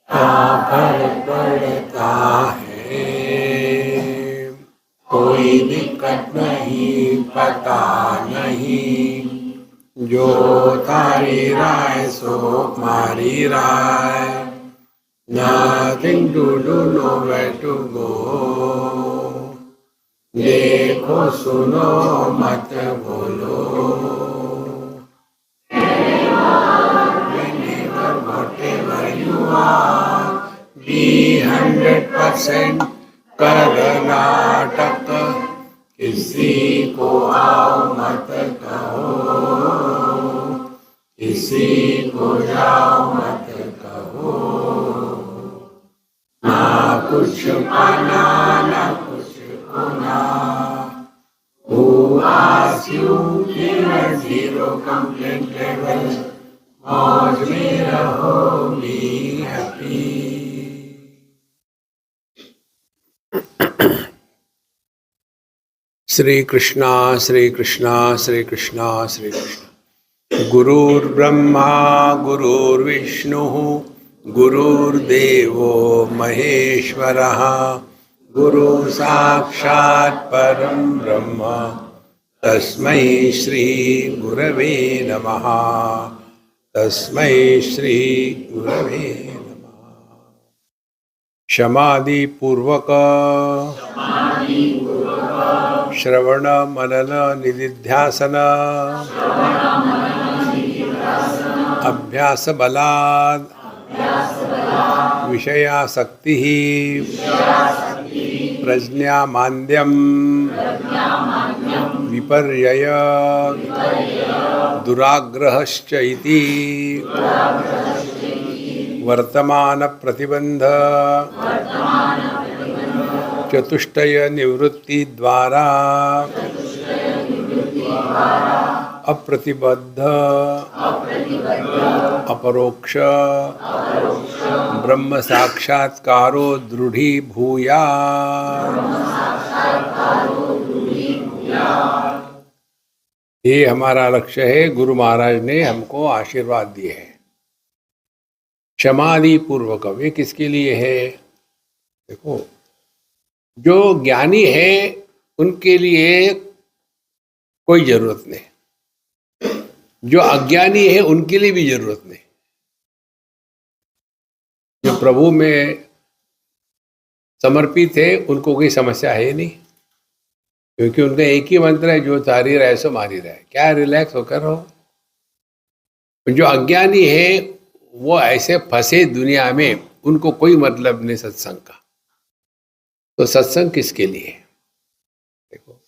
क्या फर्क पड़ता है, कोई दिक्कत नहीं, पता नहीं, जो तारी राय सो मारी राय, nothing to do, nowhere to go, देखो सुनो मत बोलो, whenever whatever you are, be 100% Karnataka, किसी को आओ मत कहो, किसी को जाओ मत कहो, ना कुछ पाना ना कुछ खोना, who asks you fever zero complaint level, मौज में रहो, be happy. श्री कृष्णा श्री कृष्णा श्री कृष्णा श्री कृष्ण। गुरुर्ब्रह्मा गुरुर्विष्णु गुरुर्देवो महेश्वरः, गुरु साक्षात् परं ब्रह्म, तस्मै श्री गुरवे नमः, तस्मै श्री गुरवे नमः। क्षमादि पूर्वक श्रवण मनन निधिध्यासन अभ्यास बलाद विषयासक्ति प्रज्ञा मान्द्यम विपर्यय दुराग्रहश्च इति वर्तमान प्रतिबंध चतुष्टय निवृत्ति द्वारा अप्रतिबद्ध अपरोक्ष ब्रह्म साक्षात्कारो दृढ़ीभूया। ये हमारा लक्ष्य है। गुरु महाराज ने हमको आशीर्वाद दिए हैं। क्षमादि पूर्वक, ये किसके लिए है? देखो, जो ज्ञानी है उनके लिए कोई जरूरत नहीं, जो अज्ञानी है उनके लिए भी जरूरत नहीं। जो प्रभु में समर्पित है उनको कोई समस्या है नहीं, क्योंकि उनका एक ही मंत्र है, जो तारी रहे सो मारी रहे। क्या रिलैक्स होकर रहो। जो अज्ञानी है वो ऐसे फंसे दुनिया में, उनको कोई मतलब नहीं सत्संग का। तो सत्संग किसके लिए? देखो,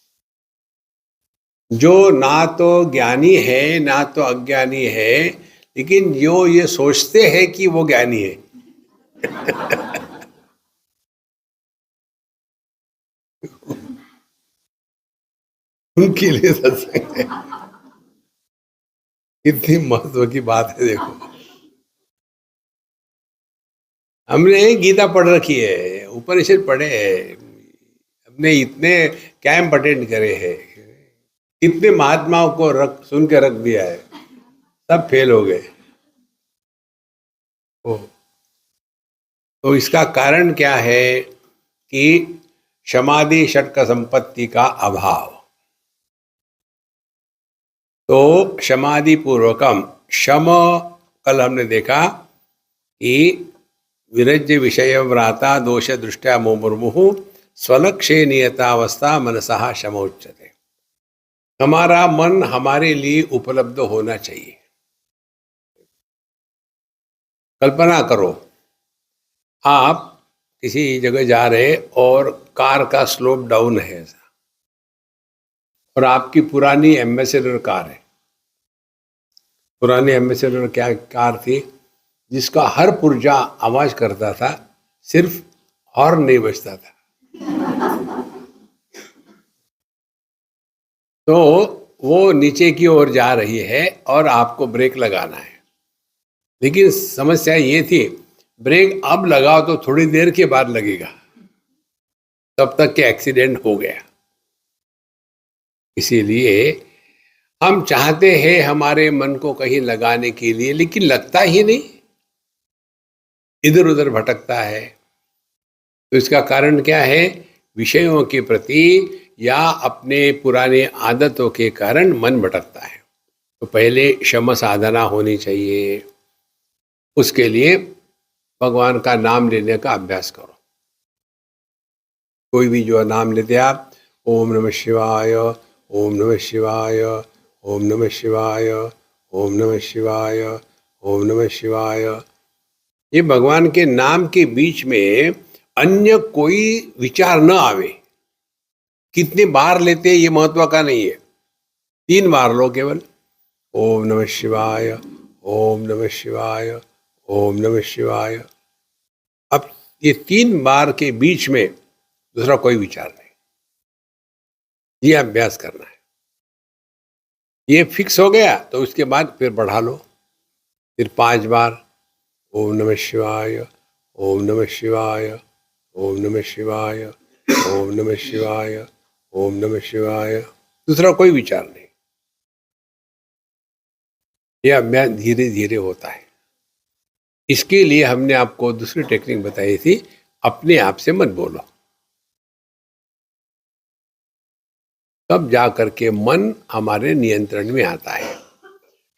जो ना तो ज्ञानी है ना तो अज्ञानी है, लेकिन जो ये सोचते हैं कि वो ज्ञानी है उनके लिए सत्संग है। कितनी महत्व की बात है। देखो, हमने गीता पढ़ रखी है, उपनिषद पढ़े हैं, हमने इतने कैंप अटेंड करे हैं, कितने महात्माओं को सुन के रख दिया है, सब फेल हो गए। तो इसका कारण क्या है कि क्षमादि षट्क संपत्ति का अभाव। तो क्षमादि पूर्वकम, क्षम कल हमने देखा कि विरज्य विषय व्राता दोष दृष्टया मुमुर्मुहु स्वलक्ष्ये नियतावस्था मनसः शमोच्यते। हमारा मन हमारे लिए उपलब्ध होना चाहिए। कल्पना करो, आप किसी जगह जा रहे और कार का स्लोप डाउन है ऐसा, और आपकी पुरानी एम्बेसडर कार है। पुरानी एम्बेसडर क्या कार थी? जिसका हर पुर्जा आवाज करता था, सिर्फ हॉर्न नहीं बजता था। तो वो नीचे की ओर जा रही है और आपको ब्रेक लगाना है, लेकिन समस्या ये थी, ब्रेक अब लगाओ तो थोड़ी देर के बाद लगेगा, तब तक के एक्सीडेंट हो गया। इसीलिए हम चाहते हैं हमारे मन को कहीं लगाने के लिए, लेकिन लगता ही नहीं, इधर उधर भटकता है। तो इसका कारण क्या है? विषयों के प्रति या अपने पुराने आदतों के कारण मन भटकता है। तो पहले शम साधना होनी चाहिए। उसके लिए भगवान का नाम लेने का अभ्यास करो। कोई भी जो नाम लेते आप, ओम नमः शिवाय, ओम नमः शिवाय, ओम नमः शिवाय, ओम नमः शिवाय, ओम नमः शिवाय। ये भगवान के नाम के बीच में अन्य कोई विचार न आवे। कितने बार लेते ये महत्व का नहीं है, 3 बार लो केवल। ओम नमः शिवाय, ओम नमः शिवाय, ओम नमः शिवाय। अब ये 3 बार के बीच में दूसरा कोई विचार नहीं, ये अभ्यास करना है। ये फिक्स हो गया तो उसके बाद फिर बढ़ा लो, फिर 5 बार ओम नमः शिवाय, ओम नमः शिवाय, ओम नमः शिवाय, ओम नमः शिवाय, ओम नमः शिवाय। दूसरा कोई विचार नहीं। यह अभ्यास धीरे धीरे होता है। इसके लिए हमने आपको दूसरी टेक्निक बताई थी, अपने आप से मत बोलो, तब जा करके मन हमारे नियंत्रण में आता है।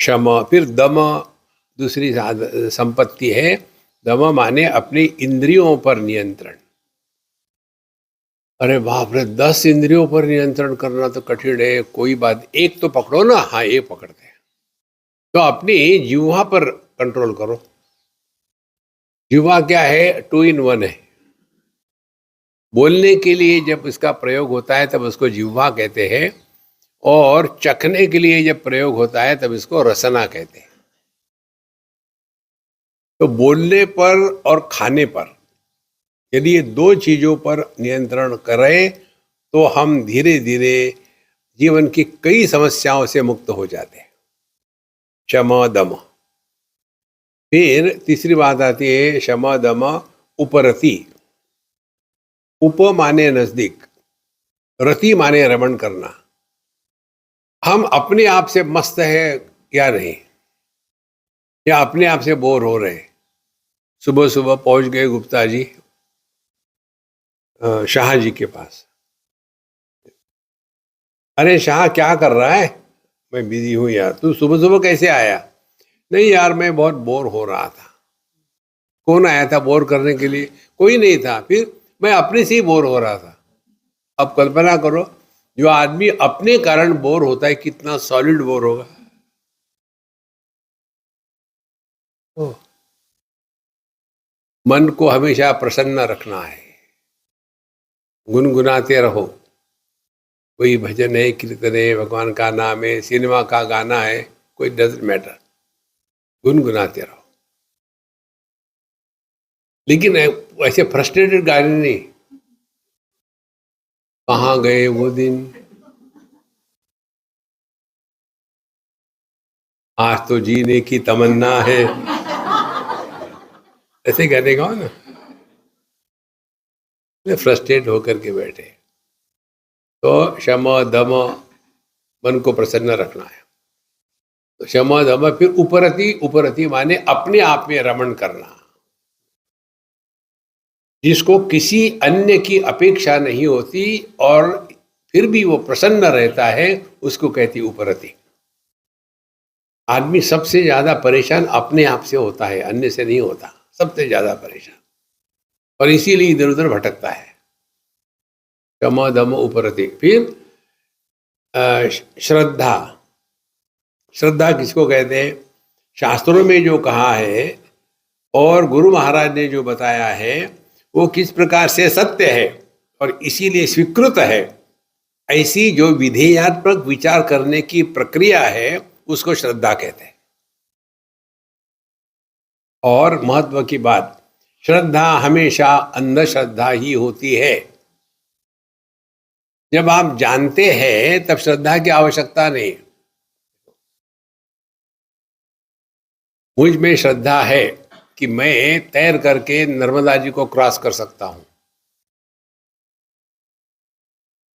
शम, फिर दम दूसरी संपत्ति है। दम माने अपनी इंद्रियों पर नियंत्रण। अरे बाप रे, 10 इंद्रियों पर नियंत्रण करना तो कठिन है। कोई बात, एक तो पकड़ो ना। हाँ, एक पकड़ते हैं तो अपनी जिह्वा पर कंट्रोल करो। जिह्वा क्या है? 2 in 1 है। बोलने के लिए जब इसका प्रयोग होता है तब उसको जिह्वा कहते हैं, और चखने के लिए जब प्रयोग होता है तब इसको रसना कहते हैं। तो बोलने पर और खाने पर यदि ये 2 चीजों पर नियंत्रण करें तो हम धीरे धीरे जीवन की कई समस्याओं से मुक्त हो जाते हैं। शम दम। फिर तीसरी बात आती है शम दम उपरति। उप माने नजदीक, रति माने रमण करना। हम अपने आप से मस्त है या नहीं, या अपने आप से बोर हो रहे हैं। सुबह सुबह पहुंच गए गुप्ता जी शाह जी के पास। अरे शाह, क्या कर रहा है? मैं बिजी हूं यार। तू सुबह सुबह कैसे आया? नहीं यार, मैं बहुत बोर हो रहा था। कौन आया था बोर करने के लिए? कोई नहीं था। फिर मैं अपने से ही बोर हो रहा था। अब कल्पना करो, जो आदमी अपने कारण बोर होता है कितना सॉलिड बोर होगा। मन को हमेशा प्रसन्न रखना है, गुनगुनाते रहो। कोई भजन है, कीर्तन है, भगवान का नाम है, सिनेमा का गाना है, कोई डजंट मैटर, गुनगुनाते रहो। लेकिन ऐसे फ्रस्ट्रेटेड गाने नहीं। कहाँ गए वो दिन, आज तो जीने की तमन्ना है, ऐसे गाने गाओ ना। फ्रस्ट्रेट होकर के बैठे तो शम दम, मन को प्रसन्न रखना है। तो शम दम, फिर उपरति। उपरति माने अपने आप में रमण करना। जिसको किसी अन्य की अपेक्षा नहीं होती और फिर भी वो प्रसन्न रहता है, उसको कहती उपरति। आदमी सबसे ज्यादा परेशान अपने आप से होता है, अन्य से नहीं होता। सबसे ज्यादा परेशान, और इसीलिए इधर उधर भटकता है। शम दम उपरति। फिर श्रद्धा। श्रद्धा किसको कहते हैं? शास्त्रों में जो कहा है और गुरु महाराज ने जो बताया है वो किस प्रकार से सत्य है और इसीलिए स्वीकृत है, ऐसी जो विधेयात्मक विचार करने की प्रक्रिया है उसको श्रद्धा कहते हैं। और महत्व की बात, श्रद्धा हमेशा अंधश्रद्धा ही होती है। जब आप जानते हैं तब श्रद्धा की आवश्यकता नहीं। मुझ में श्रद्धा है कि मैं तैर करके नर्मदा जी को क्रॉस कर सकता हूं।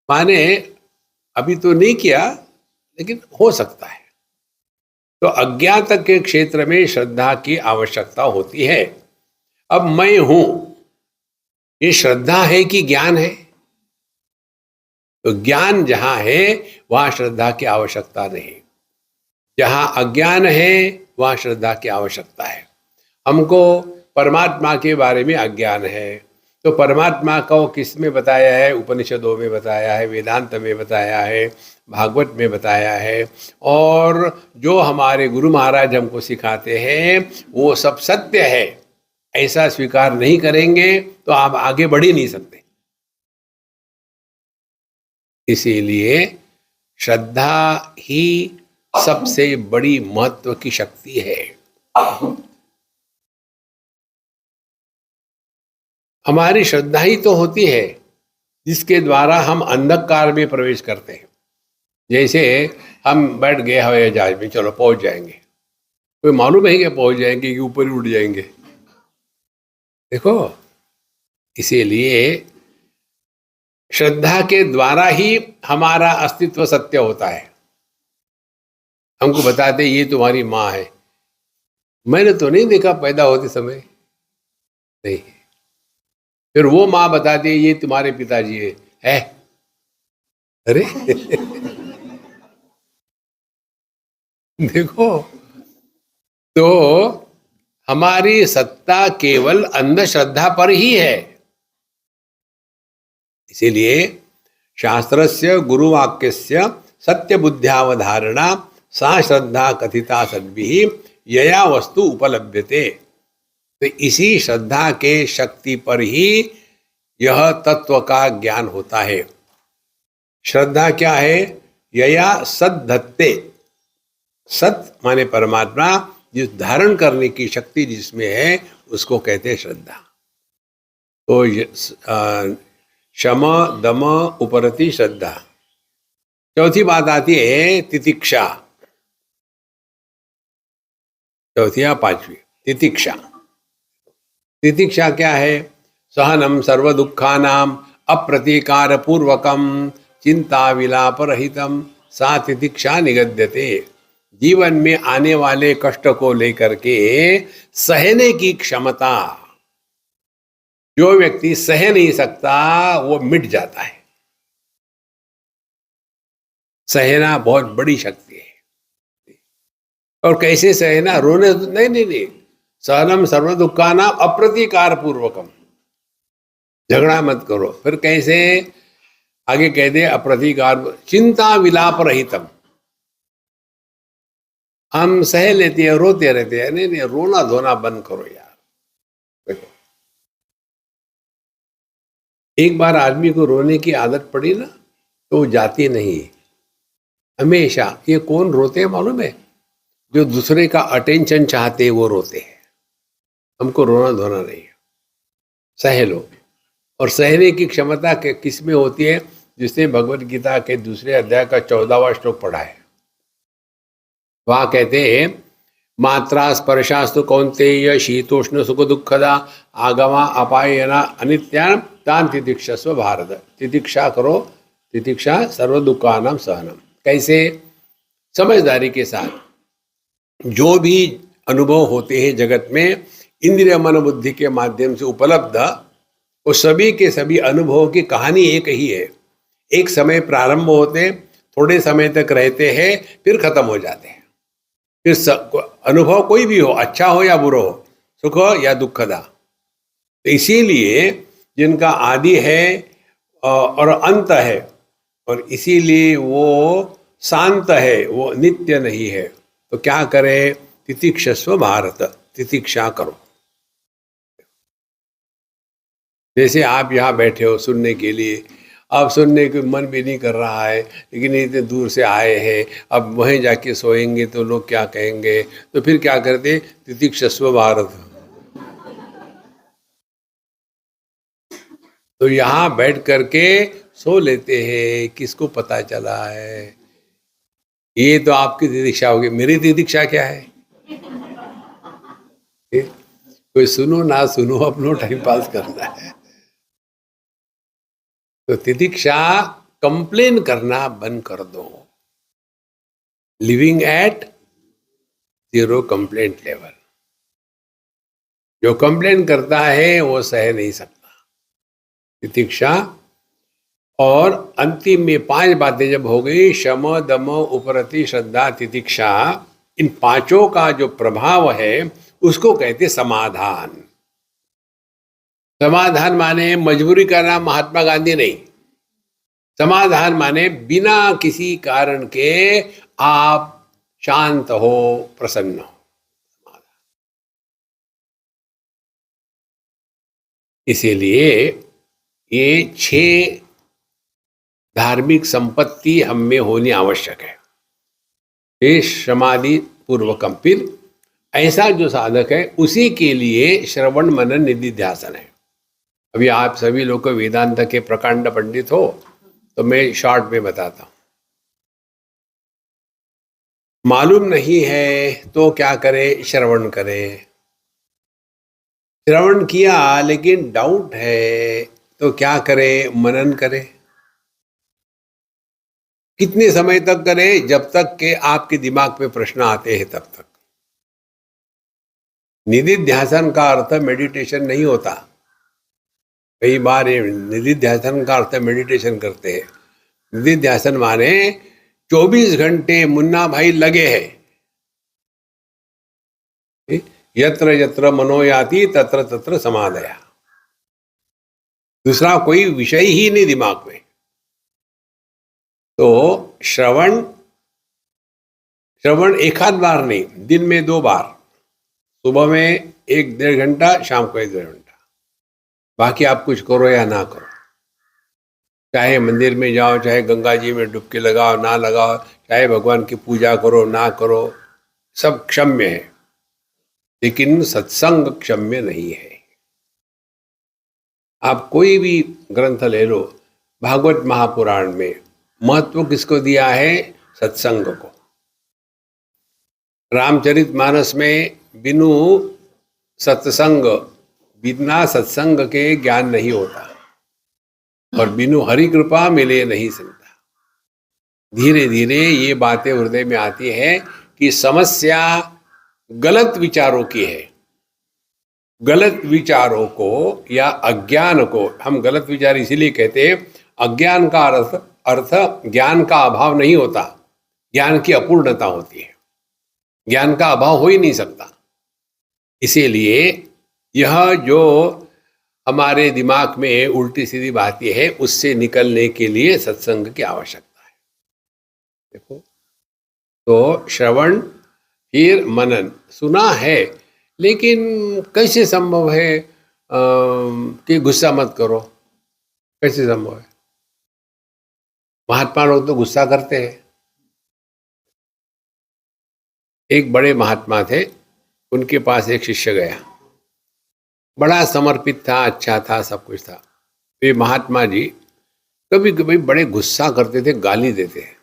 माने अभी तो नहीं किया, लेकिन हो सकता है। तो अज्ञात के क्षेत्र में श्रद्धा की आवश्यकता होती है। अब मैं हूं, ये श्रद्धा है कि ज्ञान है? तो ज्ञान जहां है वहां श्रद्धा की आवश्यकता नहीं। जहां अज्ञान है वहां श्रद्धा की आवश्यकता है। हमको परमात्मा के बारे में अज्ञान है, तो परमात्मा को किस में बताया है? उपनिषदों में बताया है, वेदांत में बताया है, भागवत में बताया है, और जो हमारे गुरु महाराज हमको सिखाते हैं वो सब सत्य है। ऐसा स्वीकार नहीं करेंगे तो आप आगे बढ़ ही नहीं सकते। इसीलिए श्रद्धा ही सबसे बड़ी महत्व की शक्ति है। हमारी श्रद्धा ही तो होती है जिसके द्वारा हम अंधकार में प्रवेश करते हैं। जैसे हम बैठ गए हवाई जहाज में, चलो पहुंच जाएंगे, कोई मालूम है कि पहुंच जाएंगे कि ऊपर ही उड़ जाएंगे? देखो, इसीलिए श्रद्धा के द्वारा ही हमारा अस्तित्व सत्य होता है। हमको बताते ये तुम्हारी माँ है, मैंने तो नहीं देखा पैदा होते समय, नहीं। फिर वो माँ बताती है ये तुम्हारे पिताजी है? अरे देखो, तो हमारी सत्ता केवल अंधश्रद्धा पर ही है। इसीलिए शास्त्रस्य गुरुवाक्यस्य सत्य बुद्ध्यावधारणा सा श्रद्धा कथिता सद्भिः यया वस्तु उपलभ्यते। तो इसी श्रद्धा के शक्ति पर ही यह तत्व का ज्ञान होता है। श्रद्धा क्या है? यया सद्धत्ते, सत माने परमात्मा, जिस धारण करने की शक्ति जिसमें है उसको कहते हैं श्रद्धा। तो शम दम उपरति श्रद्धा। चौथी बात आती है तितिक्षा, चौथी या पांचवी, तितिक्षा। तितिक्षा क्या है? सहनम सर्व दुखानाम अप्रतीकार पूर्वकम चिंता विलाप रहितम सा तितिक्षा निगद्यते। जीवन में आने वाले कष्ट को लेकर के सहने की क्षमता, जो व्यक्ति सह नहीं सकता वो मिट जाता है। सहना बहुत बड़ी शक्ति है। और कैसे सहना? रोने नहीं नहीं नहीं, सहनम सर्व दुखानाम अप्रतीकार पूर्वकम, झगड़ा मत करो। फिर कैसे? आगे कह दे अप्रतीकार, चिंता विलाप रहितम। हम सह लेते हैं, रोते रहते हैं, नहीं नहीं, रोना धोना बंद करो यार। देखो, एक बार आदमी को रोने की आदत पड़ी ना तो जाती नहीं हमेशा। ये कौन रोते हैं मालूम है? जो दूसरे का अटेंशन चाहते हैं वो रोते हैं। हमको रोना धोना नहीं है, सह लो। और सहने की क्षमता किस में होती है? जिसने भगवत गीता के दूसरे अध्याय का 14वां श्लोक पढ़ा है। वहां कहते हैं मात्रा स्पर्शास्तु कौन्तेय शीतोष्ण सुख दुखदा आगमा अपायना अनित्या तान तितिक्षस्व भारत। तितिक्षा करो, तितिक्षा सर्व दुखानाम सहनम। कैसे? समझदारी के साथ। जो भी अनुभव होते हैं जगत में इंद्रिय मन बुद्धि के माध्यम से उपलब्ध, वो सभी के सभी अनुभवों की कहानी एक ही है। एक समय प्रारंभ होते, थोड़े समय तक रहते हैं, फिर खत्म हो जाते हैं। फिर अनुभव कोई भी हो, अच्छा हो या बुरा हो, सुख हो या दुखदा। तो इसीलिए जिनका आदि है और अंत है, और इसीलिए वो शांत है, वो नित्य नहीं है। तो क्या करे? तितिक्षस्व भारत, तितिक्षा करो। जैसे आप यहाँ बैठे हो सुनने के लिए, अब सुनने को मन भी नहीं कर रहा है, लेकिन इतने दूर से आए हैं, अब वहीं जाके सोएंगे तो लोग क्या कहेंगे, तो फिर क्या करते? तितिक्षस्व भारत। तो यहाँ बैठ करके सो लेते हैं, किसको पता चला है? ये तो आपकी तितिक्षा होगी, मेरी तितिक्षा क्या है? कोई सुनो ना सुनो, अपनो टाइम पास करना है। तो तितिक्षा कंप्लेन करना बंद कर दो। Living at zero complaint level. जो कंप्लेंट करता है वो सह नहीं सकता, तितिक्षा। और अंतिम में 5 बातें जब हो गई, शम दम उपरति श्रद्धा तितिक्षा, इन 5 का जो प्रभाव है उसको कहते समाधान। समाधान माने मजबूरी का नाम महात्मा गांधी नहीं। समाधान माने बिना किसी कारण के आप शांत हो, प्रसन्न हो। इसीलिए ये 6 धार्मिक संपत्ति हम में होनी आवश्यक है। शेष समाधि पूर्वकम। फिर ऐसा जो साधक है उसी के लिए श्रवण मनन निधिध्यासन है। अभी आप सभी लोग को वेदांत के प्रकांड पंडित हो तो मैं शॉर्ट में बताता हूं। मालूम नहीं है तो क्या करे? श्रवण करे। श्रवण किया लेकिन डाउट है तो क्या करे? मनन करे। कितने समय तक करे? जब तक के आपके दिमाग में प्रश्न आते हैं तब तक। निधिध्यासन का अर्थ मेडिटेशन नहीं होता। कई बार ये निधिध्यासन का अर्थ मेडिटेशन करते हैं। निधिध्यासन माने 24 घंटे मुन्ना भाई लगे हैं। यत्र यत्र मनोयाति तत्र तत्र समाधया। दूसरा कोई विषय ही नहीं दिमाग में। तो श्रवण एक आध बार नहीं, दिन में 2 बार, सुबह में 1-1.5 घंटा, शाम को 1-1.5 घंटा। बाकी आप कुछ करो या ना करो, चाहे मंदिर में जाओ, चाहे गंगा जी में डुबकी लगाओ ना लगाओ, चाहे भगवान की पूजा करो ना करो, सब क्षम्य है। लेकिन सत्संग क्षम्य नहीं है। आप कोई भी ग्रंथ ले लो, भागवत महापुराण में महत्व किसको दिया है? सत्संग को। रामचरितमानस में बिनु सत्संग, बिना सत्संग के ज्ञान नहीं होता, और बिनु हरि कृपा मिले नहीं संता। धीरे धीरे ये बातें हृदय में आती है कि समस्या गलत विचारों की है। गलत विचारों को या अज्ञान को, हम गलत विचार इसीलिए कहते हैं, अज्ञान का अर्थ ज्ञान का अभाव नहीं होता, ज्ञान की अपूर्णता होती है। ज्ञान का अभाव हो ही नहीं सकता। इसीलिए यह जो हमारे दिमाग में उल्टी सीधी बातें है, उससे निकलने के लिए सत्संग की आवश्यकता है। देखो, तो श्रवण फिर मनन। सुना है लेकिन कैसे संभव है कि गुस्सा मत करो? कैसे संभव है? महात्मा लोग तो गुस्सा करते हैं। एक बड़े महात्मा थे, उनके पास एक शिष्य गया, बड़ा समर्पित था, अच्छा था, सब कुछ था। वे महात्मा जी कभी कभी बड़े गुस्सा करते थे, गाली देते हैं।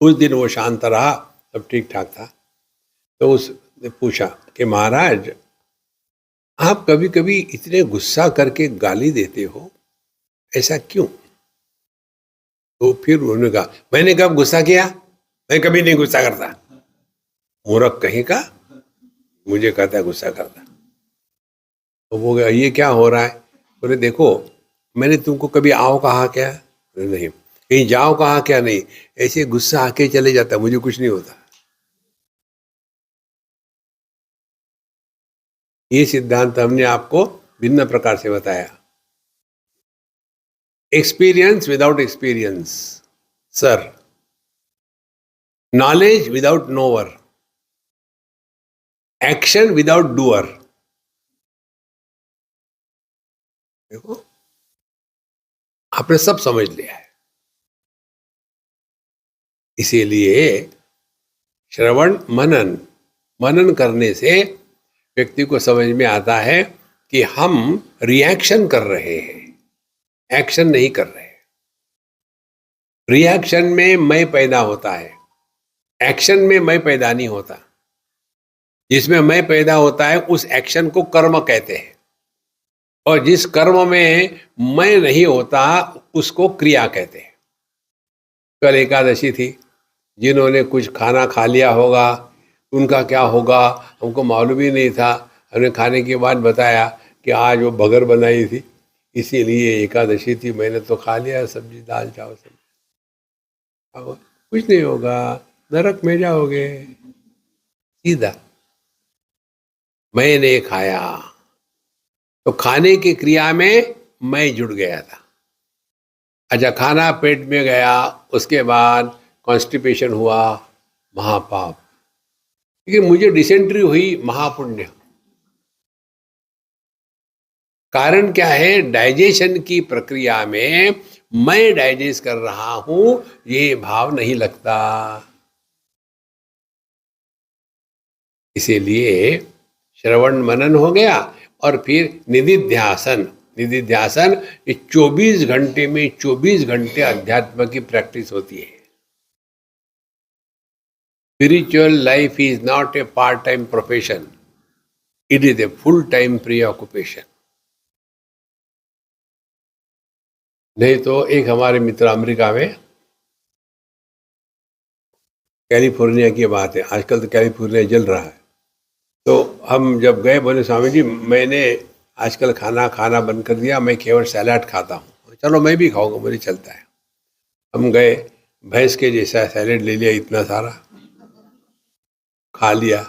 उस दिन वो शांत रहा, सब ठीक ठाक था। तो उसने पूछा कि महाराज, आप कभी कभी इतने गुस्सा करके गाली देते हो, ऐसा क्यों? तो फिर उन्होंने कहा, मैंने कब गुस्सा किया? मैं कभी नहीं गुस्सा करता। मूर्ख कहीं का, मुझे कहता है गुस्सा करता। तो वो गया, ये क्या हो रहा है? बोले देखो, मैंने तुमको कभी आओ कहा क्या? नहीं। कहीं जाओ कहा क्या? नहीं। ऐसे गुस्सा आके चले जाता, मुझे कुछ नहीं होता। ये सिद्धांत हमने आपको भिन्न प्रकार से बताया। Experience without experience, sir. Knowledge without nowhere, action without doer. देखो, आपने सब समझ लिया है। इसीलिए श्रवण मनन करने से व्यक्ति को समझ में आता है कि हम रिएक्शन कर रहे हैं, एक्शन नहीं कर रहे। रिएक्शन में मैं पैदा होता है, एक्शन में मैं पैदा नहीं होता। जिसमें मैं पैदा होता है उस एक्शन को कर्म कहते हैं, और जिस कर्म में मैं नहीं होता उसको क्रिया कहते हैं। कल एकादशी थी, जिन्होंने कुछ खाना खा लिया होगा उनका क्या होगा हमको मालूम ही नहीं था। हमने खाने के बाद बताया कि आज वो बगर बनाई थी, इसीलिए एकादशी थी, मैंने तो खा लिया सब्जी, दाल चावल सब। अब कुछ नहीं होगा, नरक में जाओगे सीधा। मैंने खाया तो खाने की क्रिया में मैं जुड़ गया था। अच्छा, खाना पेट में गया, उसके बाद कॉन्स्टिपेशन हुआ, महापाप। लेकिन मुझे डिसेंट्री हुई, महापुण्य। कारण क्या है? डाइजेशन की प्रक्रिया में मैं डाइजेस्ट कर रहा हूं, ये भाव नहीं लगता। इसीलिए श्रवण मनन हो गया और फिर निधिध्यासन। निधिध्यासन, ये 24 घंटे में 24 घंटे अध्यात्म की प्रैक्टिस होती है। Spiritual life is not a part time profession, it is a full time pre occupation. नहीं तो एक हमारे मित्र अमेरिका में, कैलिफोर्निया की बात है, आजकल तो कैलिफोर्निया जल रहा है, तो हम जब गए, बोले स्वामी जी मैंने आजकल खाना खाना बंद कर दिया, मैं केवल सैलाड खाता हूँ। चलो मैं भी खाऊंगा, मुझे चलता है। हम गए, भैंस के जैसा सैलेड ले लिया, इतना सारा खा लिया।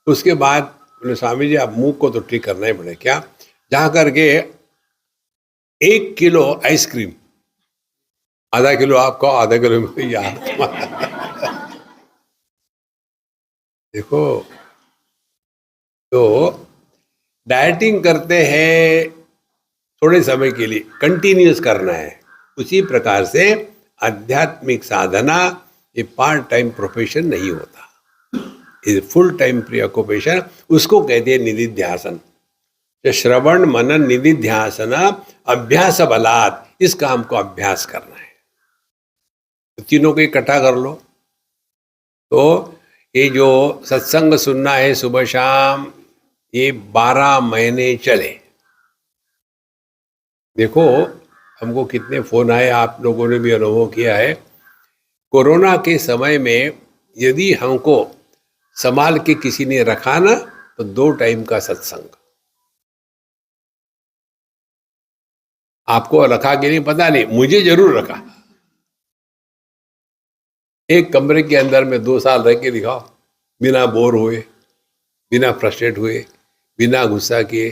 उसके बाद बोले स्वामी जी आप मुंह को तो ठीक करना ही पड़े। क्या? जा करके 1 किलो आइसक्रीम, आधा किलो आपको, आधा किलो में यार देखो, तो डाइटिंग करते हैं थोड़े समय के लिए, कंटिन्यूस करना है। उसी प्रकार से आध्यात्मिक साधना ये पार्ट टाइम प्रोफेशन नहीं होता, ये फुल टाइम प्रियॉक्युपेशन। उसको कहते हैं निधिध्यासन। श्रवण मनन निधिध्यासन अभ्यास बलात्, इस काम को अभ्यास करना है। तो तीनों को इकट्ठा कर लो। तो ये जो सत्संग सुनना है सुबह शाम, ये 12 महीने चले। देखो हमको कितने फोन आए, आप लोगों ने भी अनुभव किया है। कोरोना के समय में यदि हमको संभाल के किसी ने रखा ना, तो 2 टाइम का सत्संग। आपको रखा कि नहीं पता नहीं, मुझे जरूर रखा। एक कमरे के अंदर में 2 साल रह के दिखाओ, बिना बोर हुए, बिना फ्रस्ट्रेट हुए, बिना गुस्सा किए।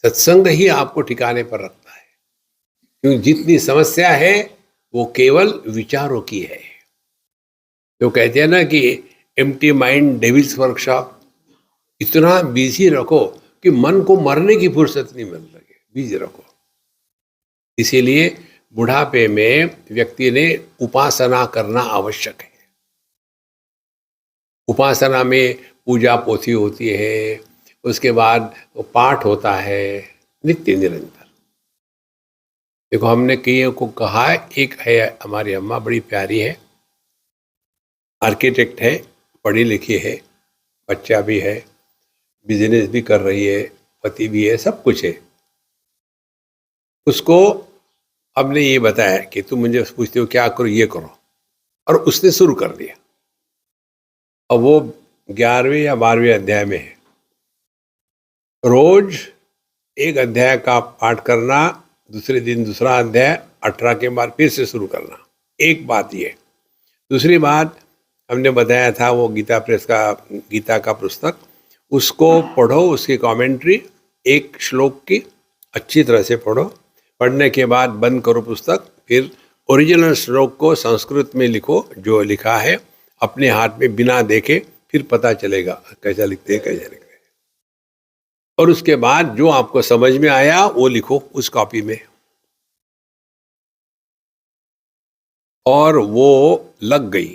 सत्संग ही आपको ठिकाने पर रखता है, क्योंकि जितनी समस्या है वो केवल विचारों की है। तो कहते हैं ना कि एम्प्टी माइंड डेविल्स वर्कशॉप। इतना बिजी रखो कि मन को मरने की फुर्सत नहीं मिल लगे, बिजी रखो। इसीलिए बुढ़ापे में व्यक्ति ने उपासना करना आवश्यक है। उपासना में पूजा पोथी होती है, उसके बाद वो पाठ होता है नित्य निरंतर। देखो हमने कईयों को कहा है, एक है हमारी अम्मा, बड़ी प्यारी है, आर्किटेक्ट है, पढ़ी लिखी है, बच्चा भी है, बिजनेस भी कर रही है, पति भी है, सब कुछ है। उसको हमने ये बताया कि तुम मुझे पूछते हो क्या करो, ये करो, और उसने शुरू कर दिया। और वो 11वें या 12वें अध्याय में है। रोज एक अध्याय का पाठ करना, दूसरे दिन दूसरा अध्याय, 18 के बाद फिर से शुरू करना। एक बात ये। दूसरी बात हमने बताया था, वो गीता प्रेस का गीता का पुस्तक, उसको पढ़ो, उसकी कमेंट्री एक श्लोक की अच्छी तरह से पढ़ो। पढ़ने के बाद बंद करो पुस्तक, फिर ओरिजिनल श्लोक को संस्कृत में लिखो, जो लिखा है अपने हाथ में बिना देखे, फिर पता चलेगा कैसा लिखते हैं, कैसा लिखते हैं। और उसके बाद जो आपको समझ में आया वो लिखो उस कॉपी में। और वो लग गई,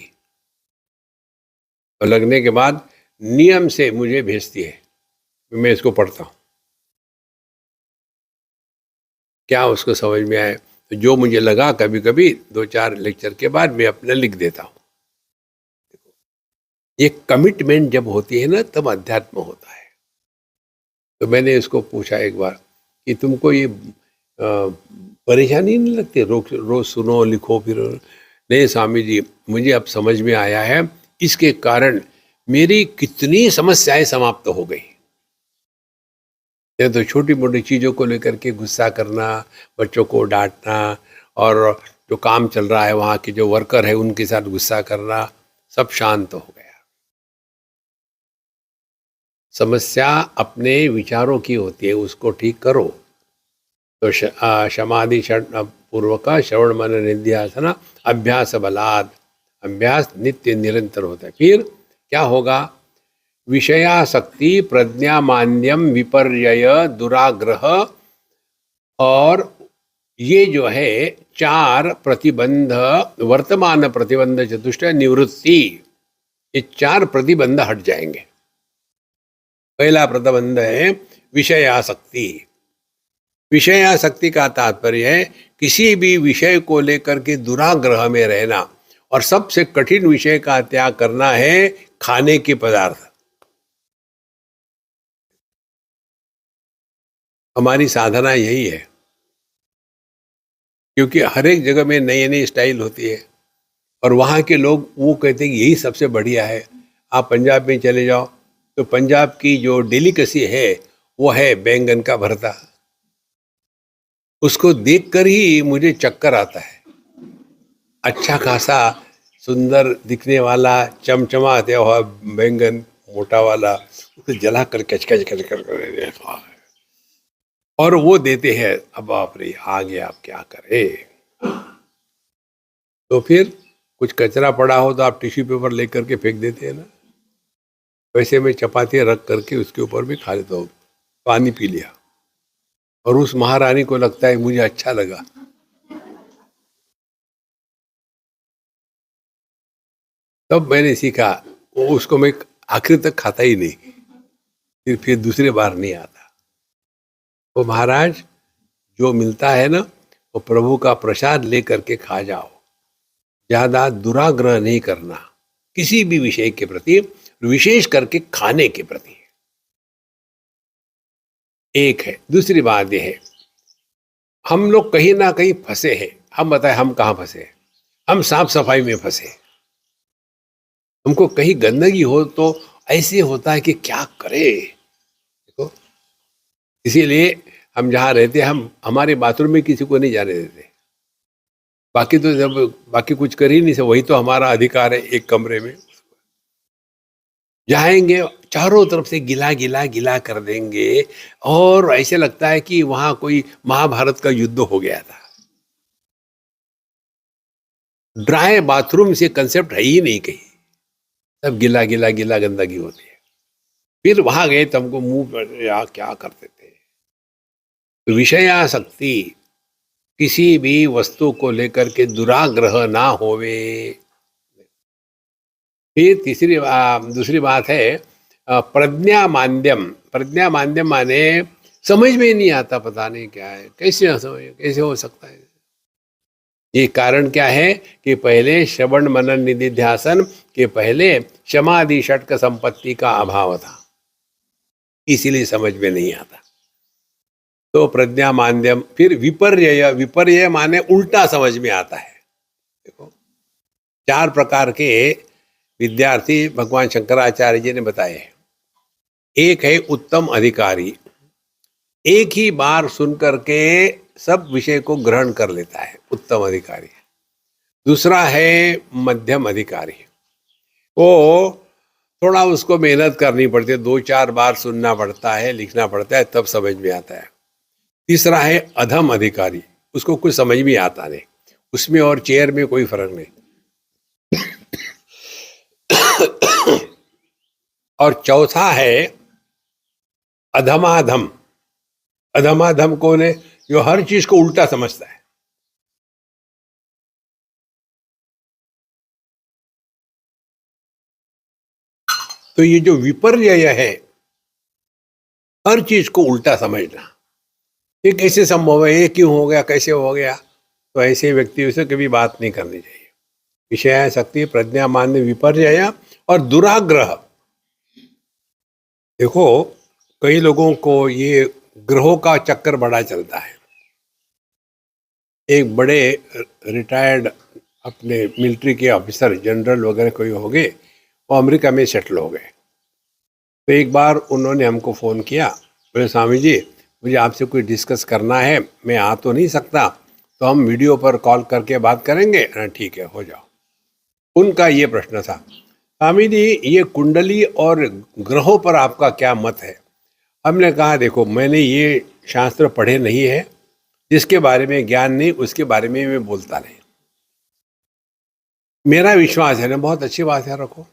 और लगने के बाद नियम से मुझे भेजती है, मैं इसको पढ़ता हूँ, क्या उसको समझ में आए। तो जो मुझे लगा, कभी कभी 2-4 लेक्चर के बाद मैं अपने लिख देता हूँ। ये कमिटमेंट जब होती है ना, तब अध्यात्म होता है। तो मैंने इसको पूछा एक बार कि तुमको ये परेशानी नहीं लगती? रोज रोज सुनो लिखो फिर। नहीं स्वामी जी, मुझे अब समझ में आया है इसके कारण मेरी कितनी समस्याएं समाप्त हो गई। ये तो छोटी मोटी चीज़ों को लेकर के गुस्सा करना, बच्चों को डांटना, और जो काम चल रहा है वहाँ के जो वर्कर है उनके साथ गुस्सा करना, सब शांत हो गया। समस्या अपने विचारों की होती है, उसको ठीक करो। तो क्षमादि पूर्वक श्रवण मन निध्यासन अभ्यास बलात्, अभ्यास नित्य निरंतर होता है। फिर क्या होगा? विषयासक्ति, प्रज्ञा मान्यम, विपर्यय, दुराग्रह, और ये जो है चार प्रतिबंध, वर्तमान प्रतिबंध चतुष्ट निवृत्ति, ये चार प्रतिबंध हट जाएंगे। पहला प्रतिबंध है विषयासक्ति। विषयासक्ति का तात्पर्य है किसी भी विषय को लेकर के दुराग्रह में रहना, और सबसे कठिन विषय का त्याग करना है खाने के पदार्थ। हमारी साधना यही है, क्योंकि हर एक जगह में नई नई स्टाइल होती है, और वहाँ के लोग वो कहते हैं कि यही सबसे बढ़िया है। आप पंजाब में चले जाओ तो पंजाब की जो डेलिकेसी है वो है बैंगन का भरता। उसको देखकर ही मुझे चक्कर आता है। अच्छा खासा सुंदर दिखने वाला चमचमाते हुआ बैंगन, मोटा वाला, उसे जला कर कचकच कर और वो देते हैं। अब बाप रे, आ गया, आप क्या करें? तो फिर कुछ कचरा पड़ा हो तो आप टिश्यू पेपर लेकर के फेंक देते हैं ना, वैसे में चपाती रख करके उसके ऊपर भी खा लेता हूँ, पानी पी लिया, और उस महारानी को लगता है मुझे अच्छा लगा। तब मैंने सीखा, वो उसको मैं आखिर तक खाता ही नहीं, फिर दूसरी बार नहीं आता। तो महाराज, जो मिलता है ना वो प्रभु का प्रसाद लेकर के खा जाओ, ज्यादा दुराग्रह नहीं करना किसी भी विषय के प्रति, विशेष करके खाने के प्रति। एक है। दूसरी बात यह है, हम लोग कहीं ना कहीं फंसे हैं। हम बताएं हम कहाँ फंसे हैं? हम साफ सफाई में फंसे। हमको कहीं गंदगी हो तो ऐसे होता है कि क्या करे। देखो, इसीलिए हम जहाँ रहते हैं, हम हमारे बाथरूम में किसी को नहीं जाने देते। बाकी तो जब बाकी कुछ कर ही नहीं सकते, वही तो हमारा अधिकार है। एक कमरे में जाएंगे, चारों तरफ से गिला गिला गिला कर देंगे, और ऐसे लगता है कि वहां कोई महाभारत का युद्ध हो गया था। ड्राई बाथरूम से कंसेप्ट है ही नहीं कहीं, सब गिला गिला गिला गंदगी होती है। फिर वहां गए तो हमको मुंह पर या क्या करते थे। तो विषयासक्ति, किसी भी वस्तु को लेकर के दुराग्रह ना होवे। फिर दूसरी बात है प्रज्ञा माध्यम। प्रज्ञा माध्यम माने समझ में नहीं आता, पता नहीं क्या है, कैसे हो सकता है। ये कारण क्या है कि पहले श्रवण मनन निधिध्यासन के पहले समाधि षटक संपत्ति का अभाव था, इसीलिए समझ में नहीं आता। तो प्रज्ञा माध्यम। फिर विपर्यय। विपर्यय माने उल्टा समझ में आता है। देखो, चार प्रकार के विद्यार्थी भगवान शंकराचार्य जी ने बताए हैं। एक है उत्तम अधिकारी, एक ही बार सुन करके सब विषय को ग्रहण कर लेता है, उत्तम अधिकारी। दूसरा है मध्यम अधिकारी, वो थोड़ा उसको मेहनत करनी पड़ती है, 2-4 बार सुनना पड़ता है, लिखना पड़ता है, तब समझ में आता है। तीसरा है अधम अधिकारी, उसको कुछ समझ में आता नहीं, उसमें और चेयर में कोई फर्क नहीं। और चौथा है अधमाधम। अधमाधम कौन है? जो हर चीज को उल्टा समझता है। तो ये जो विपर्यय है, हर चीज को उल्टा समझना, ये कैसे संभव है, ये क्यों हो गया, कैसे हो गया, तो ऐसे व्यक्तियों से कभी बात नहीं करनी चाहिए। विषयासक्ति, प्रज्ञा मान्य, विपर्यय और दुराग्रह। देखो, कई लोगों को ये ग्रहों का चक्कर बड़ा चलता है। एक बड़े रिटायर्ड अपने मिलिट्री के ऑफिसर जनरल वगैरह कोई हो गए, वो अमेरिका में सेटल हो गए। तो एक बार उन्होंने हमको फ़ोन किया, बोले स्वामी जी मुझे आपसे कुछ डिस्कस करना है, मैं आ तो नहीं सकता, तो हम वीडियो पर कॉल करके बात करेंगे। ठीक है, हो जाओ। उनका ये प्रश्न था, स्वामी जी ये कुंडली और ग्रहों पर आपका क्या मत है? हमने कहा देखो, मैंने ये शास्त्र पढ़े नहीं है, जिसके बारे में ज्ञान नहीं उसके बारे में मैं बोलता नहीं। मेरा विश्वास है ना, बहुत अच्छी बात है, रखो।